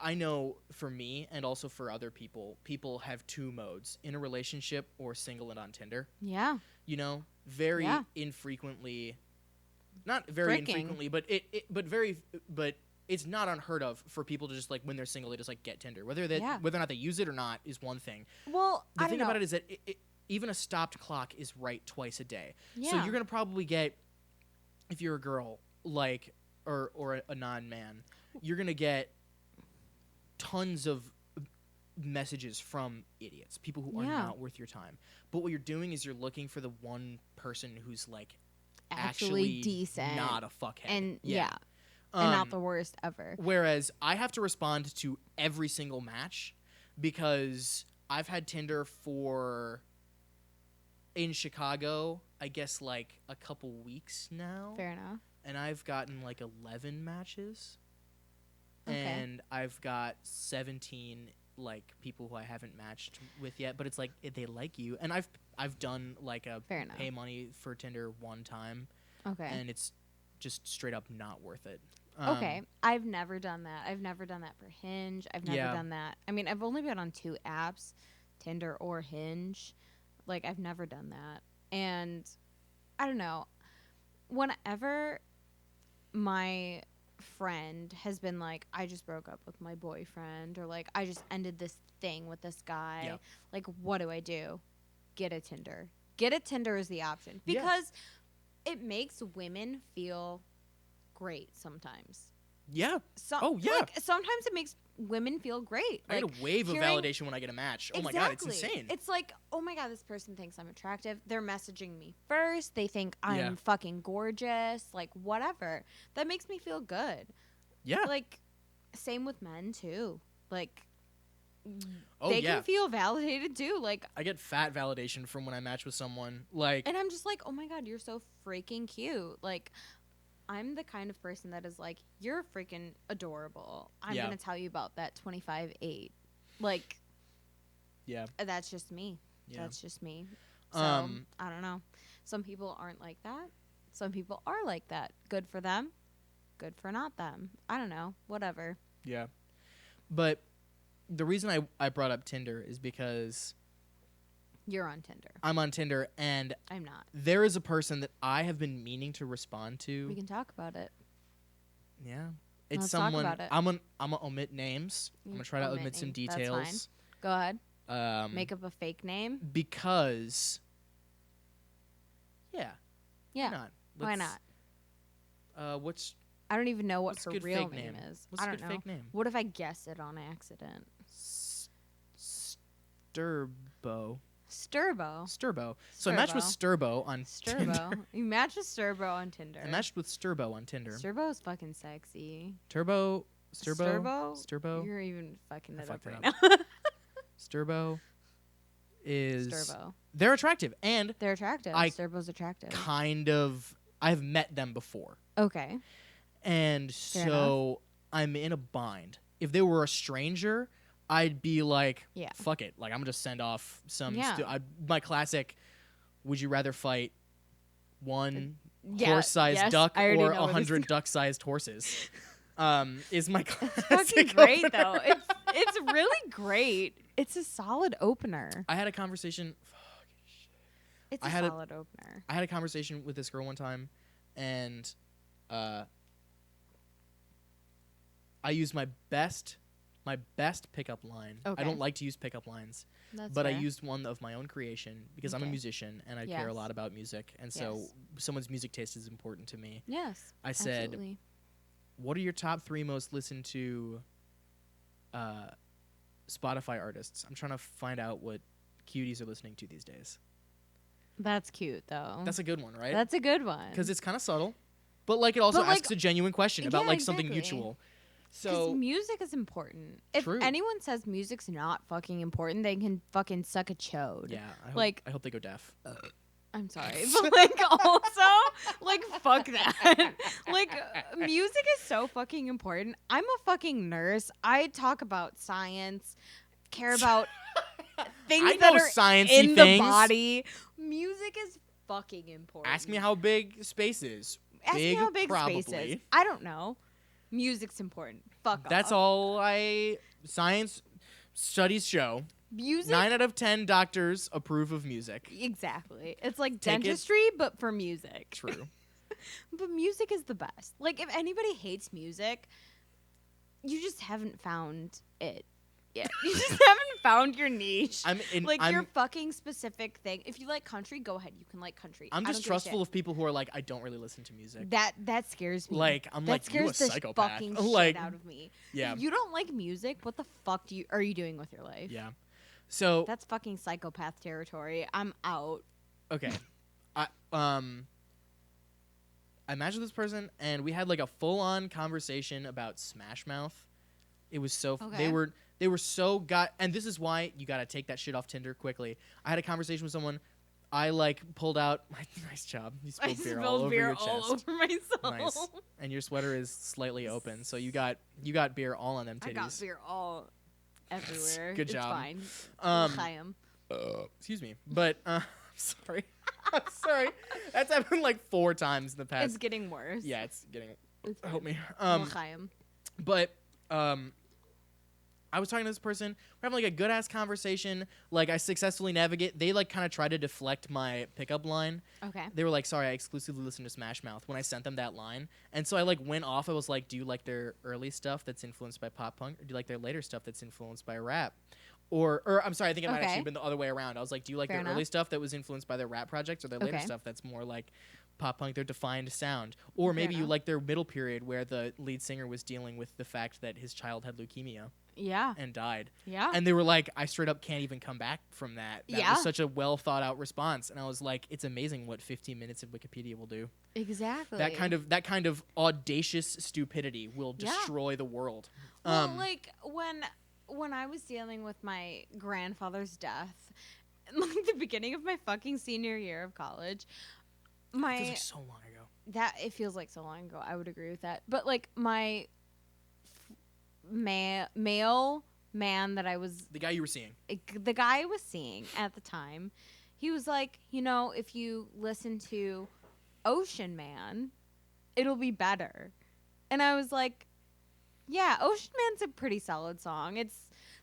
I know for me and also for other people have two modes: in a relationship or single and on Tinder. Yeah. You know? Very infrequently. Not very infrequently, but but it's not unheard of for people to just, like, when they're single, they just, like, get Tinder. Whether or not they use it or not is one thing. Well, the thing about it is that even a stopped clock is right twice a day. Yeah. So you're going to probably get, if you're a girl, like, or a non-man, you're going to get tons of messages from idiots, people who are not worth your time. But what you're doing is you're looking for the one person who's, like, actually decent, not a fuckhead. And and not the worst ever. Whereas I have to respond to every single match because I've had Tinder in Chicago, I guess, like, a couple weeks now. Fair enough. And I've gotten, like, 11 matches. Okay. And I've got 17, like, people who I haven't matched with yet. But it's like, they like you. And I've done, like, a pay money for Tinder one time. Okay. And it's just straight up not worth it. Okay. I've never done that. I've never done that for Hinge. I've never done that. I mean, I've only been on 2 apps, Tinder or Hinge. Like, I've never done that. And I don't know. Whenever my friend has been like, I just broke up with my boyfriend, or like, I just ended this thing with this guy, like, what do? Get a Tinder. Get a Tinder is the option. Because it makes women feel great sometimes. Yeah. Like, sometimes it makes women feel great. I get a wave of validation when I get a match. Oh my God, it's insane. It's like, oh my God, this person thinks I'm attractive. They're messaging me first. They think I'm fucking gorgeous. Like, whatever. That makes me feel good. Yeah. Like, same with men too. Like, they can feel validated too. Like, I get fat validation from when I match with someone. Like, and I'm just like, oh my God, you're so freaking cute. Like, I'm the kind of person that is like, you're freaking adorable. I'm going to tell you about that 25-8. Like, that's just me. Yeah. That's just me. So I don't know. Some people aren't like that. Some people are like that. Good for them. Good for not them. I don't know. Whatever. Yeah. But the reason I brought up Tinder is because You're on Tinder. I'm on Tinder, and I'm not. there is a person that I have been meaning to respond to. We can talk about it. Yeah. It's Let's someone. talk about it. I'm gonna omit names. I'm gonna try to omit some names. details. That's fine. Go ahead. Make up a fake name. Because. Yeah. Yeah. Why not? Why not? What's I don't even know what what's her a good real fake name name? is. What's I a don't good know. fake name? What if I guess it on accident? Sturbo. Sturbo. So I matched with Sturbo on Tinder. Sturbo. You matched with Sturbo on Tinder. I matched with Sturbo on Tinder. Sturbo is fucking sexy. Sturbo. You're even fucking it up fucked it right now. Sturbo is. Sturbo. They're attractive, and They're attractive. I Sturbo's attractive. I've met them before, Okay. and so I'm in a bind. If they were a stranger, I'd be like, Yeah. fuck it. Like, I'm going to send off some... Yeah. my classic, would you rather fight one Yeah, horse-sized yes, duck I already or know where this 100 duck-sized horses? Is my classic Fucking great, opener. though. It's really great. It's a solid opener. I had a conversation... It's I a had a- solid opener. I had a conversation with this girl one time, and I used my best pickup line. Okay. I don't like to use pickup lines, That's but I fair. used one of my own creation because I'm a Okay. musician and I care a Yes. lot about music, and so Yes. someone's music taste is important to me. Yes. I said, absolutely. "What are your top 3 most listened to Spotify artists?" I'm trying to find out what cuties are listening to these days. That's cute, though. That's a good one, right? That's a good one. Because it's kind of subtle, but like it also But, like, asks a genuine question about yeah, like something exactly. mutual. Because So music is important. If True. anyone says music's not fucking important, they can fucking suck a chode. yeah, like- I hope they go deaf. I'm sorry, but like also, like fuck that. Like music is so fucking important. I'm a fucking nurse. I talk about science, care about things I that know are sciencey in things. the body. Music is fucking important. Ask me how big space is. Ask me how big probably. space is. I don't know. Music's important. Fuck That's off. all science studies show. Music. 9 out of 10 doctors approve of music. Exactly. It's like Take it- dentistry, but for music. True. But music is the best. Like, if anybody hates music, you just haven't found it yet. You just haven't found your niche. Your fucking specific thing. If you like country, go ahead. You can like country. I'm I just don't give a trustful of people who are like, I don't really listen to music. shit. That scares me. Like, I'm that like, you a scares the psychopath. fucking Like, shit out of me. yeah. If you don't like music, what the fuck are you doing with your life? Yeah. So, That's fucking psychopath territory. I'm out. okay. I matched with this person, and we had like a full-on conversation about Smash Mouth. It was so Okay. they were so and this is why you gotta take that shit off Tinder quickly. I had a conversation with someone. I like pulled out my nice job. You I spilled beer all spilled over beer your all chest. over myself. Nice. And your sweater is slightly open, so you got beer all on them titties. I got beer all everywhere. Good job. It's fine. Um, L'chaim. Excuse me, but sorry, I'm sorry. That's happened like 4 times in the past. It's getting worse. Yeah, it's getting. It's Help me. L'chaim. But I was talking to this person. We're having like a good ass conversation. Like I successfully navigate. They like kind of tried to deflect my pickup line. Okay. They were like, "Sorry, I exclusively listen to Smash Mouth." When I sent them that line, and so I like went off. I was like, "Do you like their early stuff that's influenced by pop punk, or do you like their later stuff that's influenced by rap?" Or I'm sorry, I think it might Okay. actually been the other way around. I was like, "Do you like Fair their early enough. stuff that was influenced by their rap projects, or their later Okay. stuff that's more like pop punk, their defined sound, or Fair maybe you enough. like their middle period where the lead singer was dealing with the fact that his child had leukemia Yeah. and died." Yeah. And they were like, "I straight up can't even come back from that." That Yeah. was such a well thought out response, and I was like, "It's amazing what 15 minutes of Wikipedia will do." Exactly. That kind of audacious stupidity will Yeah. destroy the world. Well, like when I was dealing with my grandfather's death, like the beginning of my fucking senior year of college, it feels like so long ago. it feels like so long ago. I would agree with that. But like my male man that I was The guy you were seeing. the guy I was seeing at the time, he was like, you know, if you listen to Ocean Man, it'll be better. And I was like, yeah, Ocean Man's a pretty solid song. It's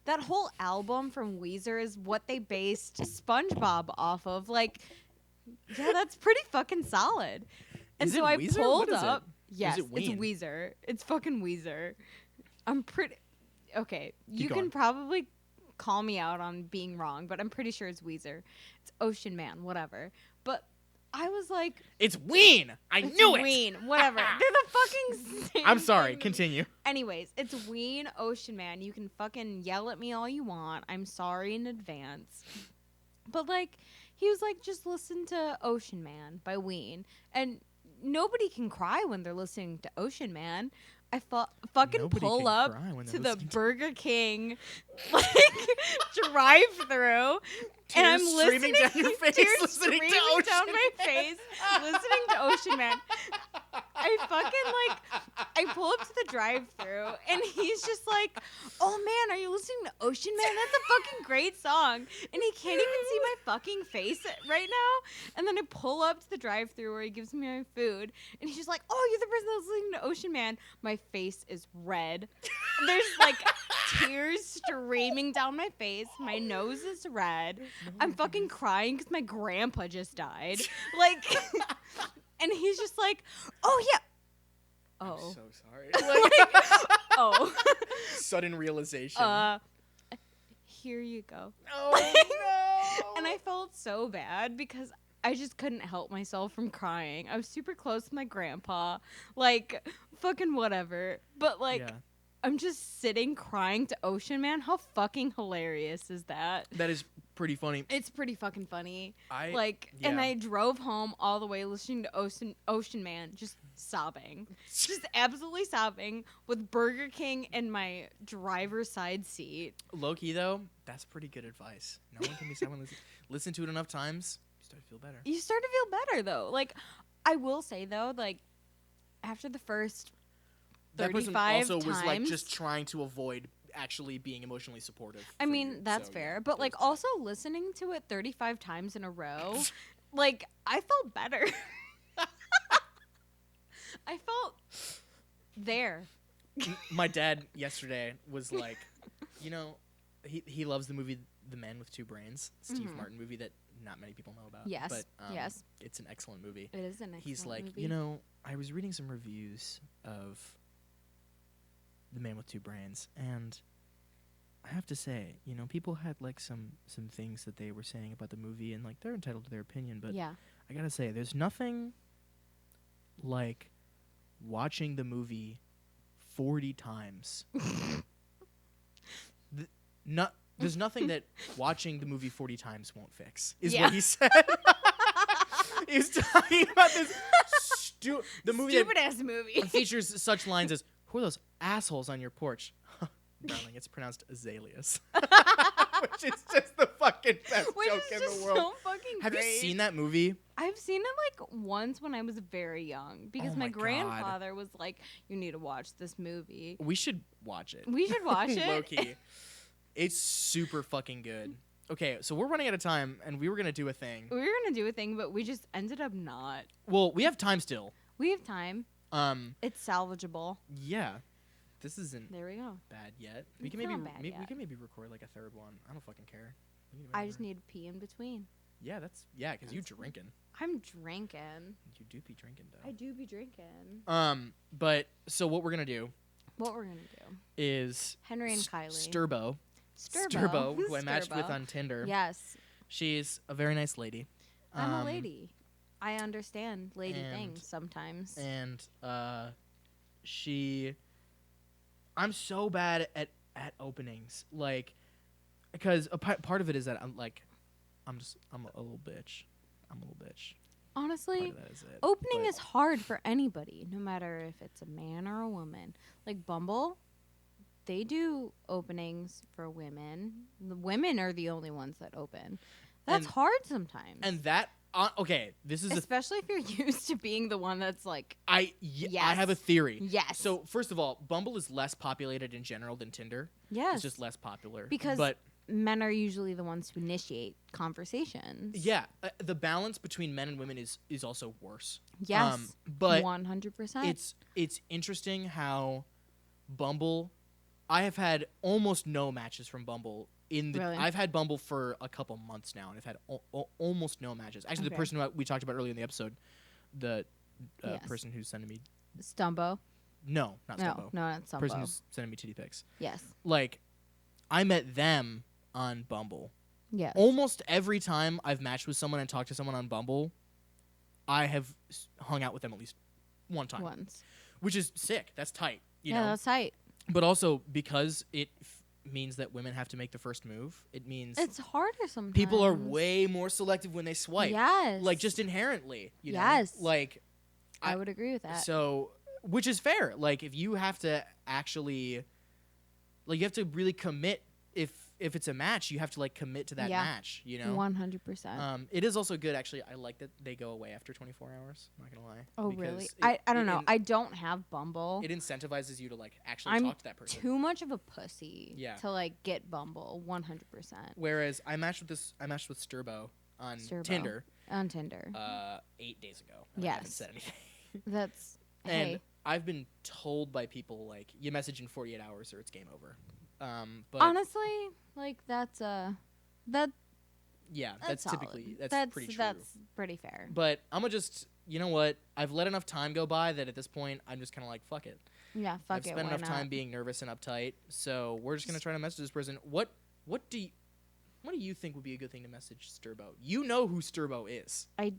that whole album from Weezer is what they based SpongeBob off of. Like, yeah, that's pretty fucking solid. And Is so it I Weezer? pulled What is up. it? Yes, Is it it's Ween? Weezer. It's fucking Weezer. I'm pretty okay. You going. can probably call me out on being wrong, but I'm pretty sure it's Weezer. It's Ocean Man, whatever. But I was like, It's Ween. I knew it. Ween, whatever. They're the fucking same I'm sorry. thing. Continue. Anyways, it's Ween, Ocean Man. You can fucking yell at me all you want. I'm sorry in advance. But like, he was like, just listen to Ocean Man by Ween, and nobody can cry when they're listening to Ocean Man. I fucking Nobody pull can up cry when they're to the listening to- Burger King like drive-through, and I'm Tears streaming listening down your face, tears listening to streaming down Ocean my Man. face, listening to Ocean Man. I fucking I pull up to the drive-through, and he's just like, "Oh man, are you listening to Ocean Man? That's a fucking great song." And he can't even see my fucking face right now. And then I pull up to the drive-through where he gives me my food, and he's just like, "Oh, you're the person that's listening to Ocean Man." My face is red. There's like tears streaming down my face. My nose is red. I'm fucking crying because my grandpa just died. Like, and he's just like, "Oh yeah." I'm Oh. so sorry. Like, oh. Sudden realization. Here you go. Oh no. And I felt so bad because I just couldn't help myself from crying. I was super close to my grandpa. Like, fucking whatever. But like, Yeah. I'm just sitting crying to Ocean Man. How fucking hilarious is that? That is pretty funny. It's pretty fucking funny. And yeah. I drove home all the way listening to Ocean Man, just sobbing. Just absolutely sobbing with Burger King in my driver's side seat. Low-key, though, that's pretty good advice. No one can be sad when listen to it enough times, you start to feel better. You start to feel better, though. Like, I will say, though, like, after the first That person 35 also was, like, times- just trying to avoid actually being emotionally supportive. I for mean, you, that's so, fair. yeah, But, like, there's that. also listening to it 35 times in a row, like, I felt better. I felt there. My dad yesterday was like, you know, he loves the movie The Man with Two Brains, Steve Mhm. Martin movie that not many people know about. Yes, But, yes. It's an excellent movie. It is an excellent He's like, movie. you know, I was reading some reviews of The Man with Two Brains, and I have to say, you know, people had like some things that they were saying about the movie, and like they're entitled to their opinion, but yeah. I gotta say, there's nothing like watching the movie 40 times. There's nothing that watching the movie 40 times won't fix, is Yeah. what he said. He was talking about this the movie Stupid ass movie. that features such lines as, "Who are those assholes on your porch?" Darling, it's pronounced azaleas. Which is just the fucking best Which joke is in just the world. so fucking Have great. you seen that movie? I've seen it like once when I was very young because Oh my my God. grandfather was like, "You need to watch this movie." We should watch it. We should watch it. Low key. It's super fucking good. Okay, so we're running out of time, and we were going to do a thing. We were gonna do a thing, but we just ended up not. Well, we have time still. We have time. It's salvageable. Yeah. This isn't There we go. bad yet. We It's can maybe, not bad we yet. can maybe record like a third one. I don't fucking care. We can do I just whatever. need to pee in between. Yeah, because you drinking. I'm drinking. You do be drinking though. I do be drinking. But so what we're gonna do What we're gonna do? is Henry and Kiley. Sturbo, Sturbo. who I matched with Sturbo. on Tinder. Yes, She's a very nice lady. I'm a lady. I understand lady and- things sometimes. And I'm so bad at openings, like, because part of it is that I'm a little bitch. Part Honestly, of that is it. opening But- is hard for anybody, no matter if it's a man or a woman. Like Bumble, they do openings for women. The women are the only ones that open. That's And- hard sometimes. And that okay, this is especially if you're used to being the one that's like, I have a Yes. theory. yes. So first of all, Bumble is less populated in general than Tinder. yes. It's just less popular. Because but men are usually the ones who initiate conversations. Yeah, the balance between men and women is also worse. Yes, but 100%. It's interesting how Bumble. I have had almost no matches from Bumble. Really? I've had Bumble for a couple months now, and I've had almost no matches. Actually, the person who we talked about earlier in the episode, the person who's sending me Stumbo. No, not Stumbo. No, not Stumbo. Person who's sending me titty pics. Yes. Like, I met them on Bumble. Yes. Almost every time I've matched with someone and talked to someone on Bumble, I have hung out with them at least one time. Once. Which is sick. That's tight. You know? That's tight. But also, because it means that women have to make the first move, it means it's harder sometimes. people are way more selective when they swipe. Yes. Like, just inherently. You know? Yes. Like, I would agree with that. So, which is fair. Like, if you have to actually, like, you have to really commit. If it's a match, you have to, like, commit to that match, you know? 100%. It is also good, actually. I like that they go away after 24 hours. I'm not going to lie. Oh, really? I don't know. I don't have Bumble. It incentivizes you to, like, actually talk to that person. I'm too much of a pussy to, like, get Bumble 100%. Whereas I matched with Sturbo on Tinder. On Tinder. 8 days ago. Yes. I haven't said anything. That's... And I've been told by people, like, you message in 48 hours or it's game over. But honestly, like, that's typically pretty true. That's pretty fair. But I'm gonna just, you know what? I've let enough time go by that at this point I'm just kind of like, fuck it. Yeah, I've spent enough time being nervous and uptight, so we're just gonna try to message this person. What do you think would be a good thing to message Sturbo? You know who Sturbo is. I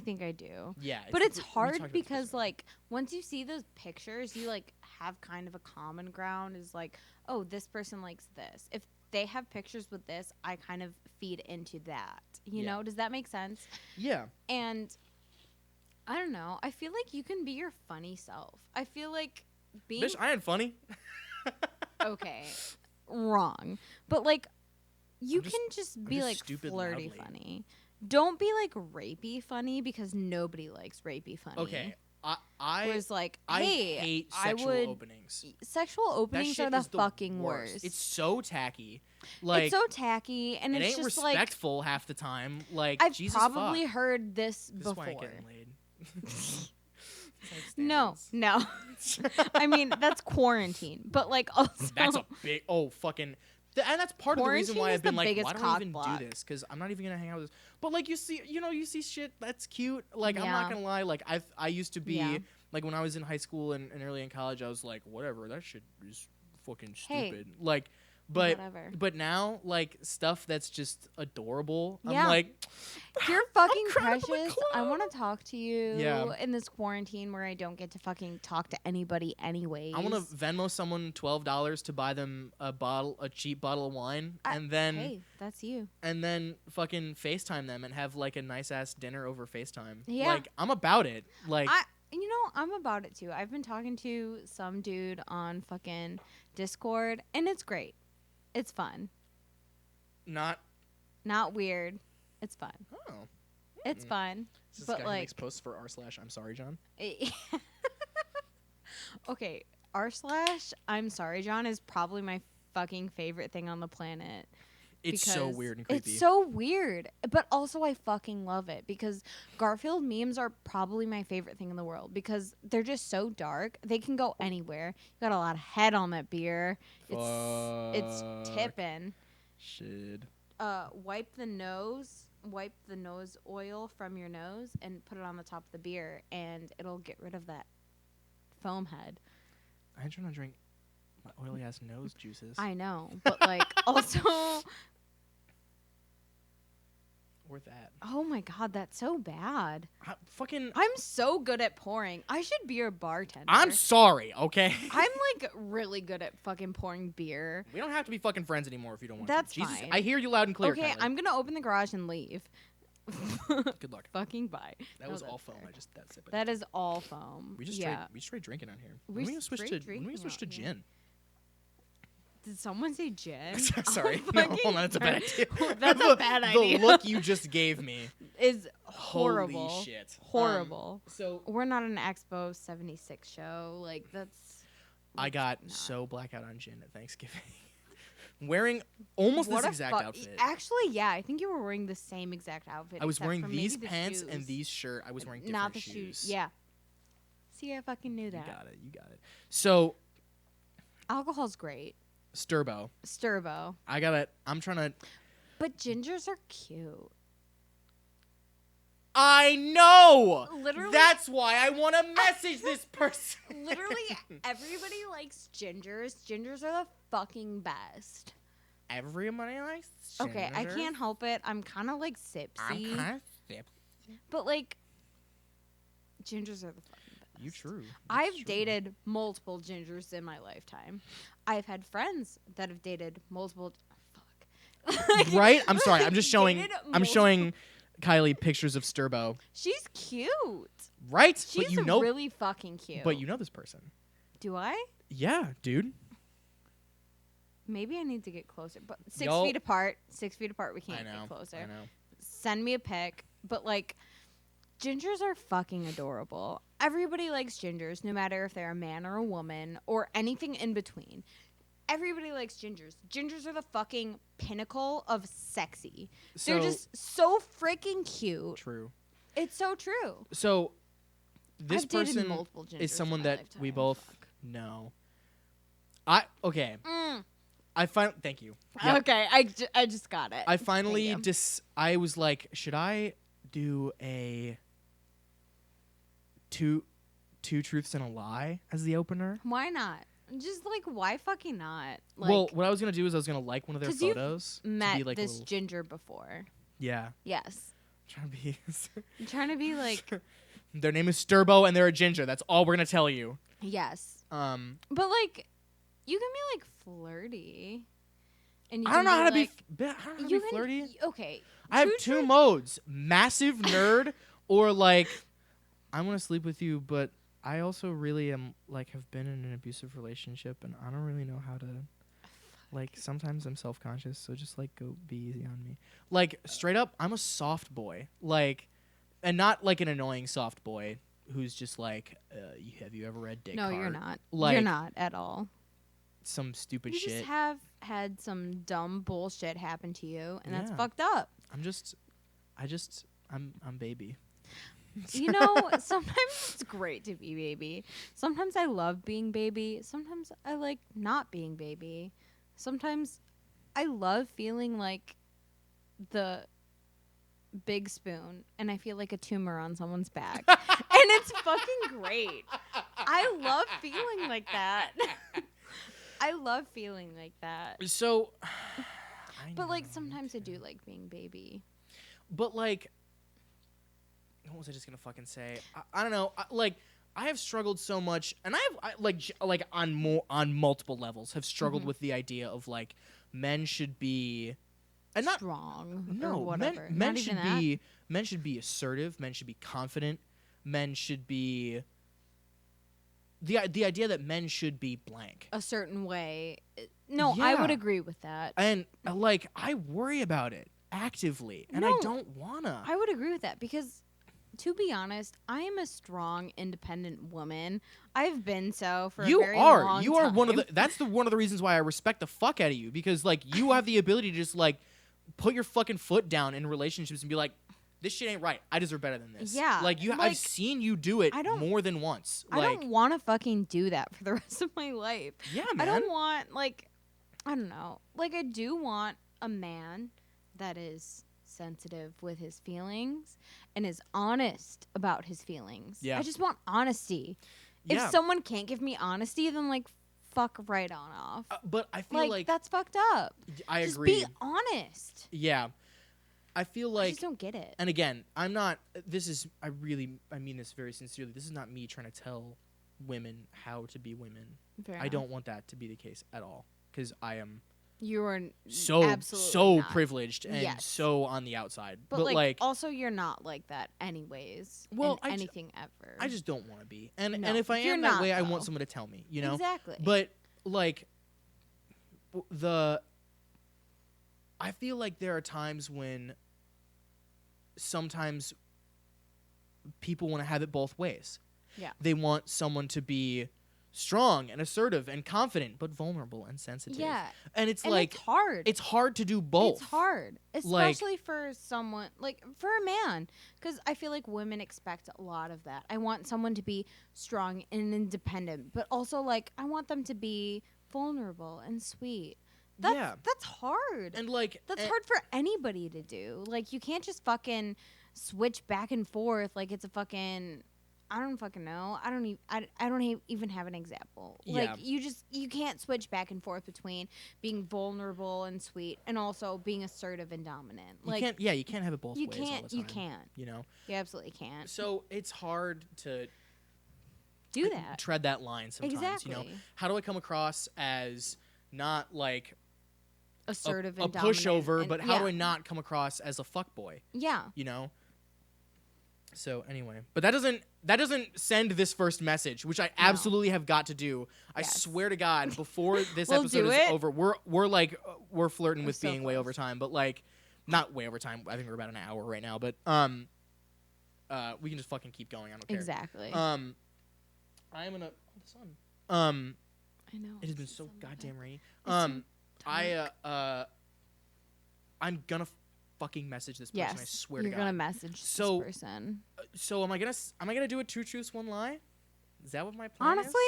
think I do. Yeah. But it's hard because, like, once you see those pictures, you, like, have kind of a common ground is like, oh, this person likes this. If they have pictures with this, I kind of feed into that. You know? Does that make sense? Yeah. And I don't know. I feel like you can be your funny self. I feel like being... Bitch, I ain't funny. Okay. Wrong. But, like, you can just be, like, flirty loudly. funny. Don't be, like, rapey funny because nobody likes rapey funny. Okay. I was like, I hey, hate sexual openings. Sexual openings are the fucking worst. It's so tacky. Like, it's so tacky, and it it's ain't just respectful half the time. Like, I've Jesus probably fuck. heard this before. Is why I ain't getting laid. No. I mean, that's quarantine, but, like, also that's a big fucking. And that's part of the reason why I've been like, why don't I even do this? Because I'm not even gonna hang out with this. But, like, you see shit that's cute. Like, I'm not gonna lie. Like, I used to be like, when I was in high school and early in college, I was like, whatever, that shit is fucking stupid. Like, but now, like, stuff that's just adorable. I'm like, you're fucking precious. I want to talk to you in this quarantine where I don't get to fucking talk to anybody anyways. I want to Venmo someone $12 to buy them a cheap bottle of wine, and then hey, that's you. And then fucking FaceTime them and have, like, a nice ass dinner over FaceTime. Yeah, like, I'm about it. Like, I'm about it too. I've been talking to some dude on fucking Discord, and it's great. It's fun. Not weird. It's fun. Oh. It's fun. Is this but guy like, who makes posts for r/I'm sorry, John? Okay, r/I'm sorry, John is probably my fucking favorite thing on the planet. It's so weird and creepy. It's so weird, but also I fucking love it because Garfield memes are probably my favorite thing in the world because they're just so dark. They can go anywhere. You got a lot of head on that beer. It's tipping. Shit. Wipe the nose oil from your nose and put it on the top of the beer, and it'll get rid of that foam head. I'm trying to drink my oily ass nose juices. I know, but like also. Worth that. Oh my god, that's so bad. I'm so good at pouring. I should be your bartender. I'm sorry, okay? I'm like really good at fucking pouring beer. We don't have to be fucking friends anymore if you don't want that's to. Jesus, fine. I hear you loud and clear. Okay, Kylie. I'm gonna open the garage and leave. Good luck. Fucking bye. That was all foam. That is all foam. We just tried drinking on here. When we switch to gin? Did someone say gin? Sorry. No, hold on. That's a bad idea. That's a bad idea. The look you just gave me is horrible. Holy shit. Horrible. So we're not an Expo 76 show. Like, that's... I got so blackout on gin at Thanksgiving. wearing almost What this a exact fuck- outfit. Actually, yeah, I think you were wearing the same exact outfit. I was except wearing for these maybe the pants shoes. and these shirt. I was wearing different Not the shoes. shoes. Yeah. See, I fucking knew You that. got it. You got it. So, Alcohol's great. Sturbo. Sturbo. I got it. I'm trying to. But gingers are cute. I know. Literally. That's why I want to message this person. Literally, everybody likes gingers. Gingers are the fucking best. Everybody likes. Okay, I gingers. can't help it. I'm kind of like I'm sipsy. kind of sip. But like, gingers are the fucking best. You true. I've It's true. dated multiple gingers in my lifetime. I've had friends that have dated multiple. Fuck. Right? I'm sorry. I'm just showing. Dated I'm multiple- showing Kylie pictures of Sturbo. She's cute. Right? She's but you know. really fucking cute. But you know this person. Do I? Yeah, dude. Maybe I need to get closer. But 6 Y'all- feet apart. 6 feet apart. We I can't know. get closer. I know. Send me a pic. But like, gingers are fucking adorable. Everybody likes gingers, no matter if they're a man or a woman or anything in between. Everybody likes gingers. Gingers are the fucking pinnacle of sexy. They're just so freaking cute. True. It's so true. So this I've dated person multiple gingers is someone in my that we lifetime. both Fuck. know. Okay. Mm. Thank you. Yep. Okay, I just got it. I finally Thank you. I was like, should I do a two truths and a lie as the opener? Why not? Just like, why fucking not? Like, Well, what I was gonna do is I was gonna like one of their 'cause you've photos to met be like a this little, ginger before. yeah. Yes. Trying to be. I'm trying to be like, Their name is Sturbo and they're a ginger. That's all we're gonna tell you. yes. But But like, you can be like flirty. And you I don't know can how to like, be. I don't know how to you be flirty. Okay. I have true, two true. modes: massive nerd, or like, I want to sleep with you, but I also really am like have been in an abusive relationship, and I don't really know how to. Like sometimes I'm self-conscious, so just like go be easy on me. Like straight up, I'm a soft boy, like, and not like an annoying soft boy who's just like, have you ever read Dick? No, you're not. Like, you're not at all. Some stupid You shit. just have had some dumb bullshit happen to you, and that's Yeah. fucked up. I'm baby. You know, sometimes it's great to be baby. Sometimes I love being baby. Sometimes I like not being baby. Sometimes I love feeling like the big spoon and I feel like a tumor on someone's back. And it's fucking great. I love feeling like that. I love feeling like that. So, But like sometimes I do like being baby. But like, what was I just gonna fucking say? I don't know. I have struggled so much, and like on multiple levels have struggled with the idea of like men should be, and not Strong no or whatever. men Not should even that. be men should be assertive. Men should be confident. Men should be the idea that men should be blank. A certain way. No, I would Yeah. agree with that. And like I worry about it actively, and I No. don't wanna. I would agree with that because, to be honest, I am a strong, independent woman. I've been so for a very long You are time. one of the. That's one of the reasons why I respect the fuck out of you, because like you have the ability to just like put your fucking foot down in relationships and be like, this shit ain't right. I deserve better than this. Yeah, Like I've like, seen you do it I don't- more than once. I Like don't want to fucking do that for the rest of my life. yeah, I man. don't want I don't know. Like I do want a man that is sensitive with his feelings and is honest about his feelings. Yeah. I just want honesty. Yeah. If someone can't give me honesty, then like fuck right on off. But I feel like that's fucked up. I Just agree. be honest. Yeah, I feel I like. just don't get it. And again, I'm not. I mean this very sincerely. This is not me trying to tell women how to be women. Fair I enough. don't want that to be the case at all, because I am You are so absolutely not. privileged and Yes. so on the outside. But like also you're not like that anyways. Well, in I ju- anything ever. I just don't want to be. And No, and if I you're am that not, way, I though. want someone to tell me, you know? Exactly. But like I feel like there are times when sometimes people want to have it both ways. Yeah. They want someone to be strong and assertive and confident, but vulnerable and sensitive. Yeah. And it's And like it's hard. It's hard to do both. It's hard, especially for someone like for a man, because I feel like women expect a lot of that. I want someone to be strong and independent, but also like I want them to be vulnerable and sweet. That's hard. And like that's hard for anybody to do. Like you can't just fucking switch back and forth like it's a fucking. I don't fucking know. I don't even have an example. Like you can't switch back and forth between being vulnerable and sweet and also being assertive and dominant. You can't have it both ways all the time. You can't. You know? You absolutely can't. So it's hard to do that. Tread that line sometimes. Exactly. You know? How do I come across as not like assertive a and dominant pushover, and, but how do I not come across as a fuckboy? Yeah. You know? So anyway, but that doesn't send this first message, which I absolutely have got to do. I swear to God, before this episode is over, we're flirting with being way over time, but like not way over time. I think we're about an hour right now, but we can just fucking keep going. I don't care. Exactly. I am gonna hold this on. I know. It has been so goddamn rainy. I'm gonna fucking message this person. I swear to God. You're gonna message this person. So am I gonna do a 2 truths 1 lie? Is that what my plan is? Honestly,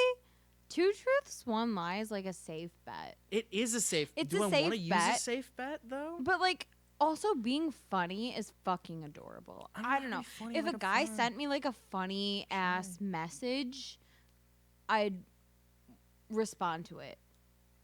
2 truths 1 lie is like a safe bet. It is a safe. It's do a I safe want to use bet, a safe bet though? But like also being funny is fucking adorable. I don't know. If a guy sent me like a funny ass message, I'd respond to it.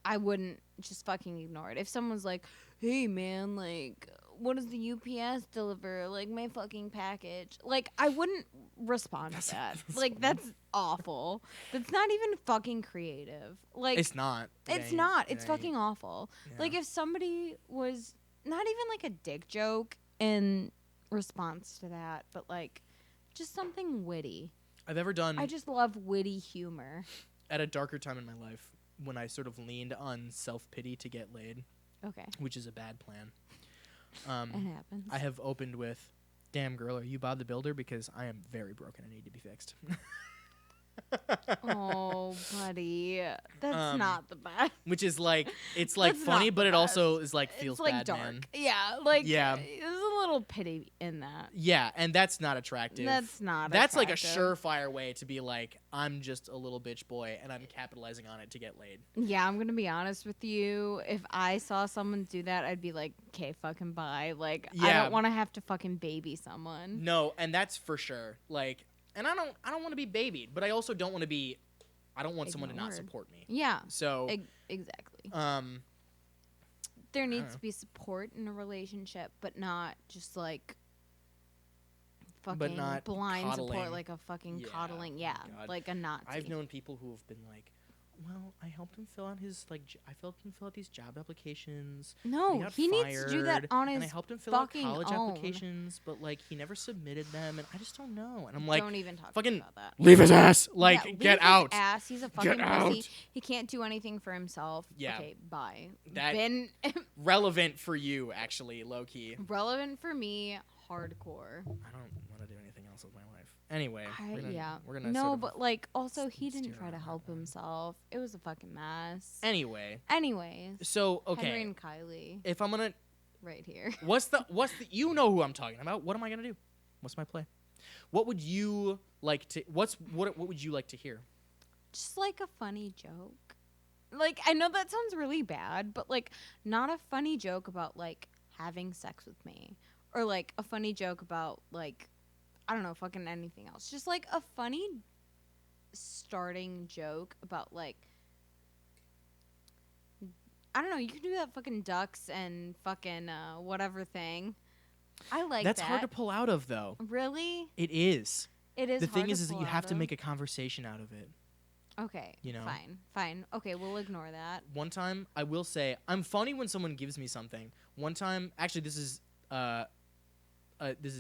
I wouldn't just fucking ignore it. If someone's like, "Hey man, like what does the UPS deliver? Like my fucking package." Like I wouldn't respond to that. Like that's awful. That's not even fucking creative. Like it's not. It's not. It's fucking awful. Yeah. Like if somebody was not even like a dick joke in response to that, but like just something witty. I just love witty humor. At a darker time in my life, when I sort of leaned on self-pity to get laid. Okay. Which is a bad plan. It happens. I have opened with, "Damn girl, are you Bob the Builder? Because I am very broken and need to be fixed." Oh, buddy, that's not the best. Which is like it's like funny, but it also is like feels like bad, dark. man. Yeah, like there's a little pity in that. Yeah, and that's not attractive. That's not. That's like a surefire way to be like, I'm just a little bitch boy, and I'm capitalizing on it to get laid. Yeah, I'm gonna be honest with you. If I saw someone do that, I'd be like, okay, fucking bye. Like, I don't want to have to fucking baby someone. No, and that's for sure. Like. And I don't want to be babied, but I also don't want to be. I don't want someone to not support me. Yeah. So exactly. There needs to be support in a relationship, but not just like fucking blind coddling. support, like a fucking coddling. Yeah, like a Nazi. I've known people who have been like, "Well, I helped him fill out his I helped him fill out these job applications. No, he needs to do that on his and I helped him fill out fucking college own. applications, but like he never submitted them, and I just don't know." And I'm like, "Don't even talk fucking about that. Leave his ass. Like, leave get his out. Ass. He's a fucking pussy. He can't do anything for himself. Yeah. Okay, bye. That relevant for you, actually, low key. Relevant for me, hardcore. I don't want to do anything else with my life. Anyway, we're gonna no, but like also he didn't try to help himself. It was a fucking mess. Anyways, so okay, Henry and Kiley. If I'm gonna right here, what's the you know who I'm talking about? What am I gonna do? What's my play? What would you like to? What would you like to hear? Just like a funny joke. Like I know that sounds really bad, but like not a funny joke about like having sex with me, or like a funny joke about like. I don't know, fucking anything else. Just like a funny starting joke about like I don't know, you can do that fucking ducks and fucking whatever thing. I like That's hard to pull out of though. Really? It is. It is. The thing is that you have to make a conversation out of it. Okay. You know? Fine. Okay, we'll ignore that. One time, I will say, I'm funny when someone gives me something. One time, actually this is this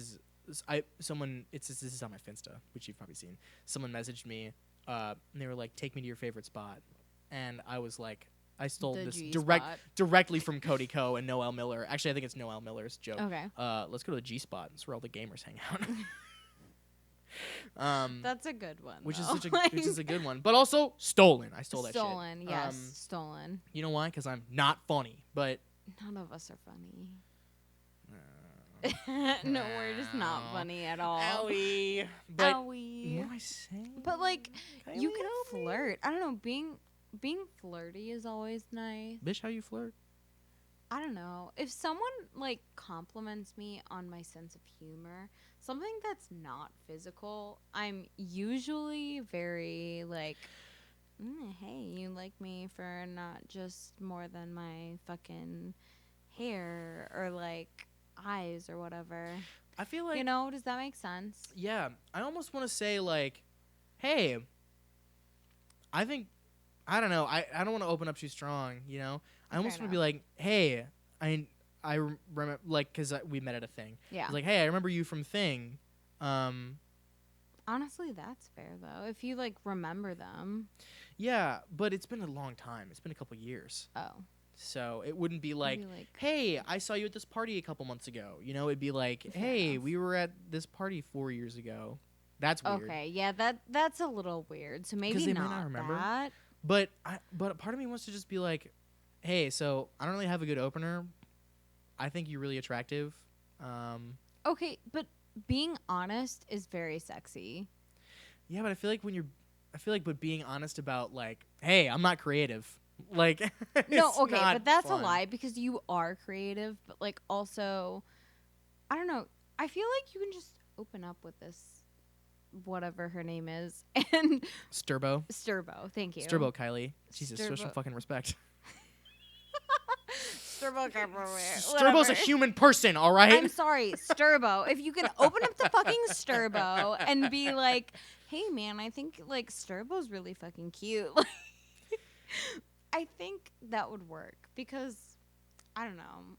is on my Finsta, which you've probably seen. Someone messaged me, and they were like, "Take me to your favorite spot," and I was like, I stole this directly from Cody Ko and Noel Miller. Actually, I think it's Noel Miller's joke. Okay. Let's go to the G spot. That's where all the gamers hang out. That's a good one. Which is though. which is a good one, but also stolen. I stole that shit. Stolen, yes, stolen. You know why? Because I'm not funny, but None of us are funny. No, we're just not funny at all. Owie. But Owie. what am I saying? But like, Kylie, you can help me. flirt. I don't know. Being flirty is always nice. Bitch, how you flirt? I don't know. If someone like compliments me on my sense of humor, something that's not physical, I'm usually very like, hey, you like me for not just more than my fucking hair or like eyes or whatever. I feel like, You know, does that make sense? yeah, I almost want to say like, hey, I think, I don't know, I don't want to open up too strong, you know? I almost want to be like, hey, I remember, like, because we met at a thing. Yeah. I was like, hey, I remember you from Thing. Honestly, that's fair though. If you like remember them. Yeah, but it's been a long time. It's been a couple years. Oh. So it wouldn't be like, Maybe, like, hey, I saw you at this party a couple months ago. You know, it'd be like, Fair hey, enough. we were at this party 4 years ago. That's weird. Okay, yeah, that's a little weird. So maybe they not, might not remember. that. But part of me wants to just be like, hey, so I don't really have a good opener. I think you're really attractive. Okay, but being honest is very sexy. Yeah, but I feel like but being honest about like, hey, I'm not creative. Like, No, it's okay, not but that's fun. a lie because you are creative, but like also I don't know. I feel like you can just open up with this whatever her name is and Sturbo. Thank you. Sturbo Kylie. Jesus, show some Sturbo. fucking respect. Sturbo. Sturbo's a human person, all right? I'm sorry, Sturbo. If you can open up the fucking Sturbo and be like, "Hey, man, I think like Sturbo's really fucking cute." I think that would work because I don't know.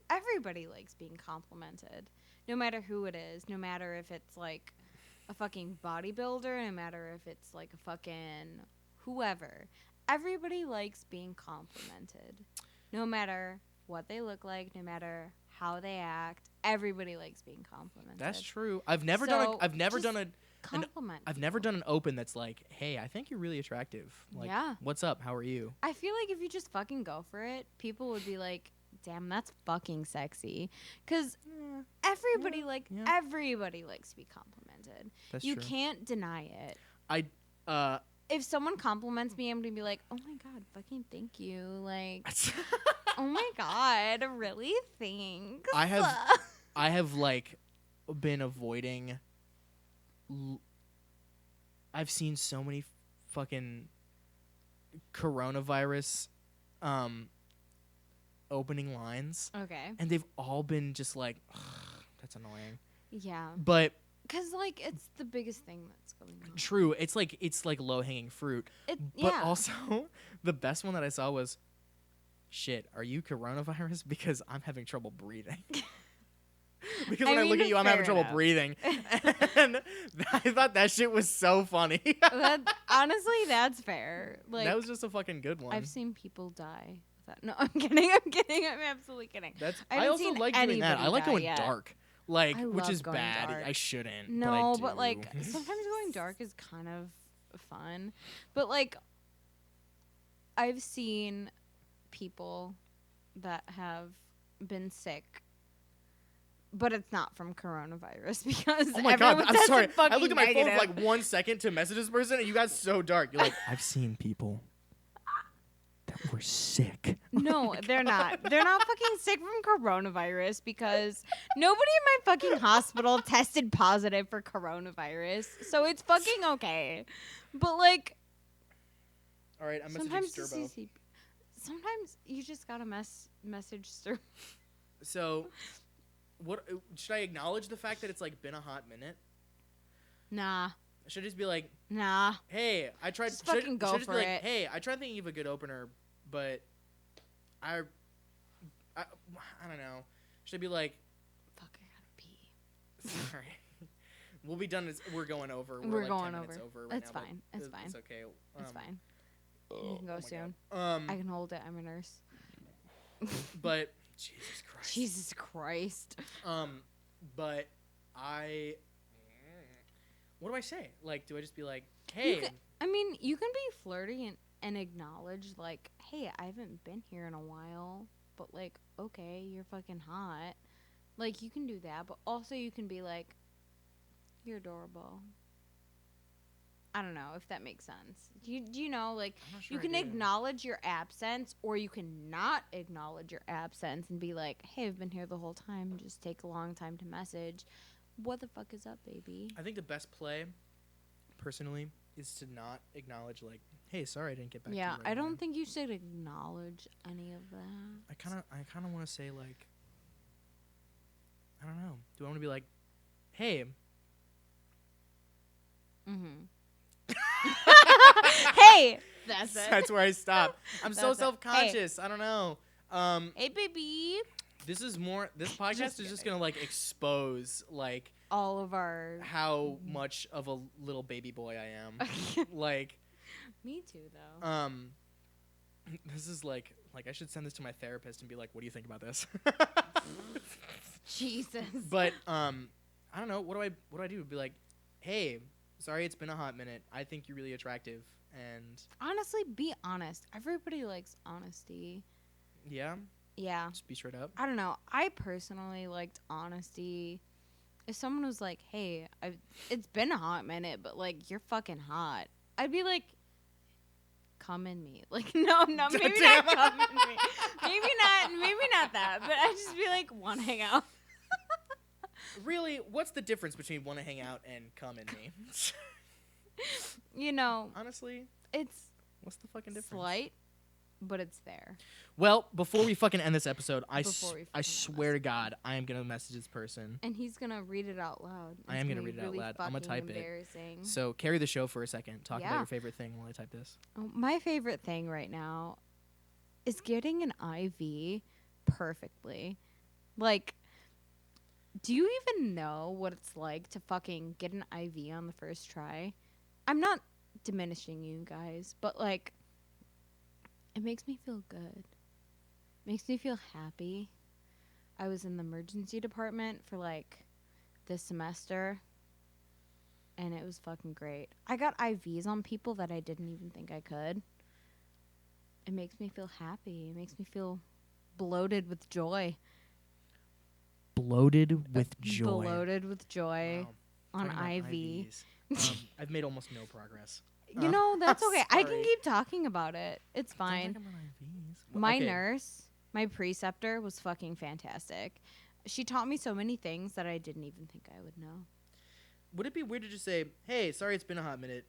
Everybody likes being complimented, no matter who it is, no matter if it's like a fucking bodybuilder, no matter if it's like a fucking whoever. Everybody likes being complimented. No matter what they look like, no matter how they act, everybody likes being complimented. That's true. I've never So, done just an compliment. I've never done an open that's like, hey, I think you're really attractive. Like, Yeah. what's up? How are you? I feel like if you just fucking go for it, people would be like, "Damn, that's fucking sexy." Cuz everybody everybody likes to be complimented. That's You true. can't deny it. I If someone compliments me, I'm going to be like, "Oh my god, fucking thank you." Like, "Oh my god, really? Thanks." I have like been avoiding I've seen so many fucking coronavirus opening lines, Okay. and they've all been just like, that's annoying. Yeah. But Cuz like it's the biggest thing that's going on. true, it's like low-hanging fruit. But Yeah. also the best one that I saw was, shit, are you coronavirus? Because I'm having trouble breathing. Because when I look at you, I'm having trouble breathing. And I thought that shit was so funny. Honestly, that's fair. Like, that was just a fucking good one. I've seen people die. No, I'm kidding. I'm absolutely kidding. I also seen like doing that. I like die going yet. dark. Like, I which love is going bad. dark. I shouldn't. No, but, like sometimes going dark is kind of fun. But like I've seen people that have been sick, but it's not from coronavirus because oh my god, I'm sorry. I looked at my phone for negative. like 1 second to message this person, and you got so dark. You're like, I've seen people that were sick. No, they're not. They're not fucking sick from coronavirus because nobody in my fucking hospital tested positive for coronavirus. So it's fucking okay. But like, All right, I'm messaging sometimes Sturbo. sometimes you just gotta message Sturbo. So, what should I acknowledge the fact that it's like been a hot minute? Nah, Should I just be like, nah. hey, I tried. Just fucking go should I just for be like, it. hey, I tried thinking of a good opener, but I don't know. Should I be like, Fuck, I gotta pee. sorry, we'll be done. We're going over. We're like going 10 minutes over right It's now, fine. but It's fine. It's okay. It's fine. You can go oh my soon. God. I can hold it. I'm a nurse. But Jesus Christ. Jesus Christ. But I what do I say? Like, do I just be like, hey? You can be flirty and acknowledge, like, hey, I haven't been here in a while, but, like, okay, you're fucking hot. Like, you can do that, but also you can be like, you're adorable. I don't know if that makes sense. Do you know, like, Sure you can acknowledge your absence, or you can not acknowledge your absence and be like, hey, I've been here the whole time. Just take a long time to message. What the fuck is up, baby? I think the best play, personally, is to not acknowledge, like, hey, sorry I didn't get back to you. Yeah, right I don't away. think you should acknowledge any of that. I kind of want to say, like, I don't know. Do I want to be like, hey? Mm-hmm. Hey, that's it. That's where I stop. I'm so That's it. self-conscious. I don't know. Hey, baby. This podcast is just gonna like expose like All of our. how much of a little baby boy I am. Like, Me too, though. this is like I should send this to my therapist and be like, what do you think about this? Jesus. But I don't know. What do I do? Be like, hey, sorry, it's been a hot minute. I think you're really attractive, and Honestly, be honest. Everybody likes honesty. yeah, Yeah. just be straight up. I don't know. I personally liked honesty. If someone was like, hey, it's been a hot minute, but, like, you're fucking hot, I'd be like, come in me. Like, no, maybe not come in me. Maybe not that. But I'd just be like, want to hang out. Really, what's the difference between want to hang out and come in me? You know, Honestly, it's what's the fucking difference? slight, but it's there. Well, before we fucking end this episode, I Before we I fucking swear to God, I am gonna message this person. And he's going to read it out loud. I am It's gonna be read it out really loud. I'm gonna fucking type it. embarrassing. So carry the show for a second. Talk about Yeah. your favorite thing while I type this. Oh, my favorite thing right now is getting an IV perfectly. Like, do you even know what it's like to fucking get an IV on the first try? I'm not diminishing you guys, but, like, it makes me feel good. Makes me feel happy. I was in the emergency department for, like, this semester, and it was fucking great. I got IVs on people that I didn't even think I could. It makes me feel happy. It makes me feel bloated with joy. Bloated with joy. Bloated with joy Wow. on Talking about IV. IVs. I've made almost no progress. You know, that's okay. I can Sorry. keep talking about it. It's Don't fine. talk about IVs. Well, My okay. nurse, my preceptor, was fucking fantastic. She taught me so many things that I didn't even think I would know. Would it be weird to just say, hey, sorry, it's been a hot minute?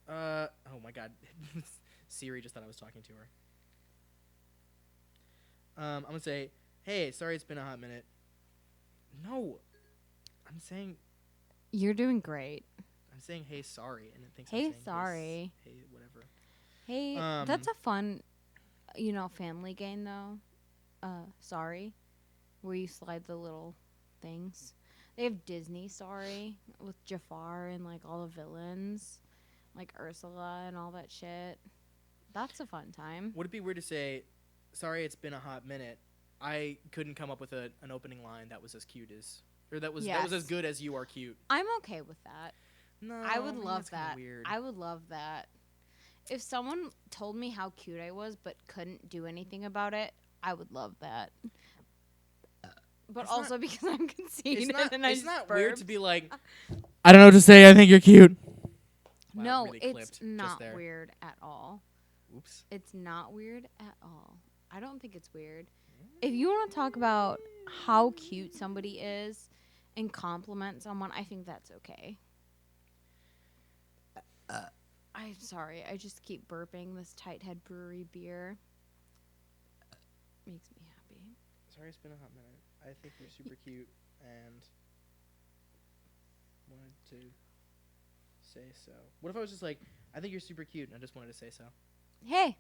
Oh my God. Siri just thought I was talking to her. I'm going to say, hey, sorry, it's been a hot minute. No. I'm saying, You're doing great. hey, sorry. And it thinks Hey, I'm saying, sorry. Hey, whatever. Hey, that's a fun, family game, though. Sorry. Where you slide the little things. They have Disney Sorry with Jafar and, like, all the villains. Like Ursula and all that shit. That's a fun time. Would it be weird to say, sorry, it's been a hot minute? I couldn't come up with an opening line that was as cute as, or that was Yes. as good as you are cute. I'm okay with that. No, I would think love that's kinda that. Weird. I would love that. If someone told me how cute I was but couldn't do anything about it, I would love that. But It's also because I'm conceited and I it's just not burped. weird to be like, I don't know what to say. I think you're cute. Wow, No, really it's clipped just not there. weird at all. Oops. It's not weird at all. I don't think it's weird. If you want to talk about how cute somebody is and compliment someone, I think that's okay. I'm sorry. I just keep burping this Tight Head Brewery beer. Makes me happy. Sorry, it's been a hot minute. I think you're super cute and wanted to say so. What if I was just like, I think you're super cute and I just wanted to say so? Hey,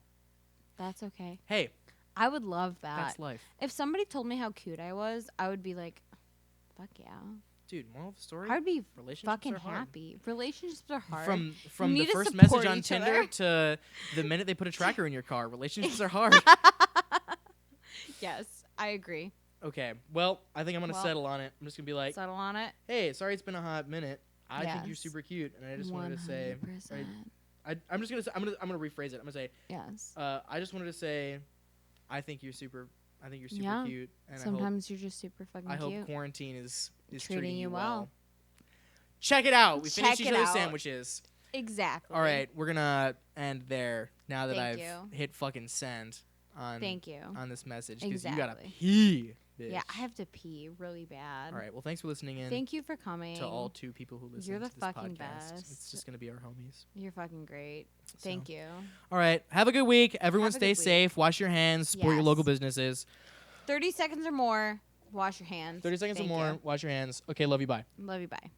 that's okay. Hey, I would love that. that's life. If somebody told me how cute I was, I would be like, fuck yeah. Dude, moral of the story? I would be Relationships fucking are hard. happy. Relationships are hard. From the need to first message support on each Tinder other. to the minute they put a tracker in your car, relationships are hard. Yes, I agree. Okay, well, I think I'm going to Well, settle on it. I'm just going to be like, Settle on it. hey, sorry it's been a hot minute. I think you're Yes. super cute, and I just wanted to say, 100%. I'm just gonna say, I'm gonna rephrase it. I'm gonna say, Yes. I just wanted to say, I think you're super Yeah. cute, and Sometimes you're just super fucking I hope cute. quarantine is Treating you well. Check it out. We Check finished each it other's out. sandwiches. Exactly. All right, we're gonna end there now that Thank I've you. hit fucking send on Thank you. on this message because you gotta Exactly. pee, bitch. Yeah, I have to pee really bad. All right. Well, thanks for listening in. Thank you for coming. to all 2 people who listen You're to the this fucking podcast. best. It's just gonna be our homies. You're fucking great. Thank you. All right. Have a good week. Everyone Have a stay good week. safe. Wash your hands. Support your local Yes. businesses. 30 seconds or more. Wash your hands. 30 seconds or Thank more. you. Wash your hands. Okay. Love you. Bye. Love you. Bye.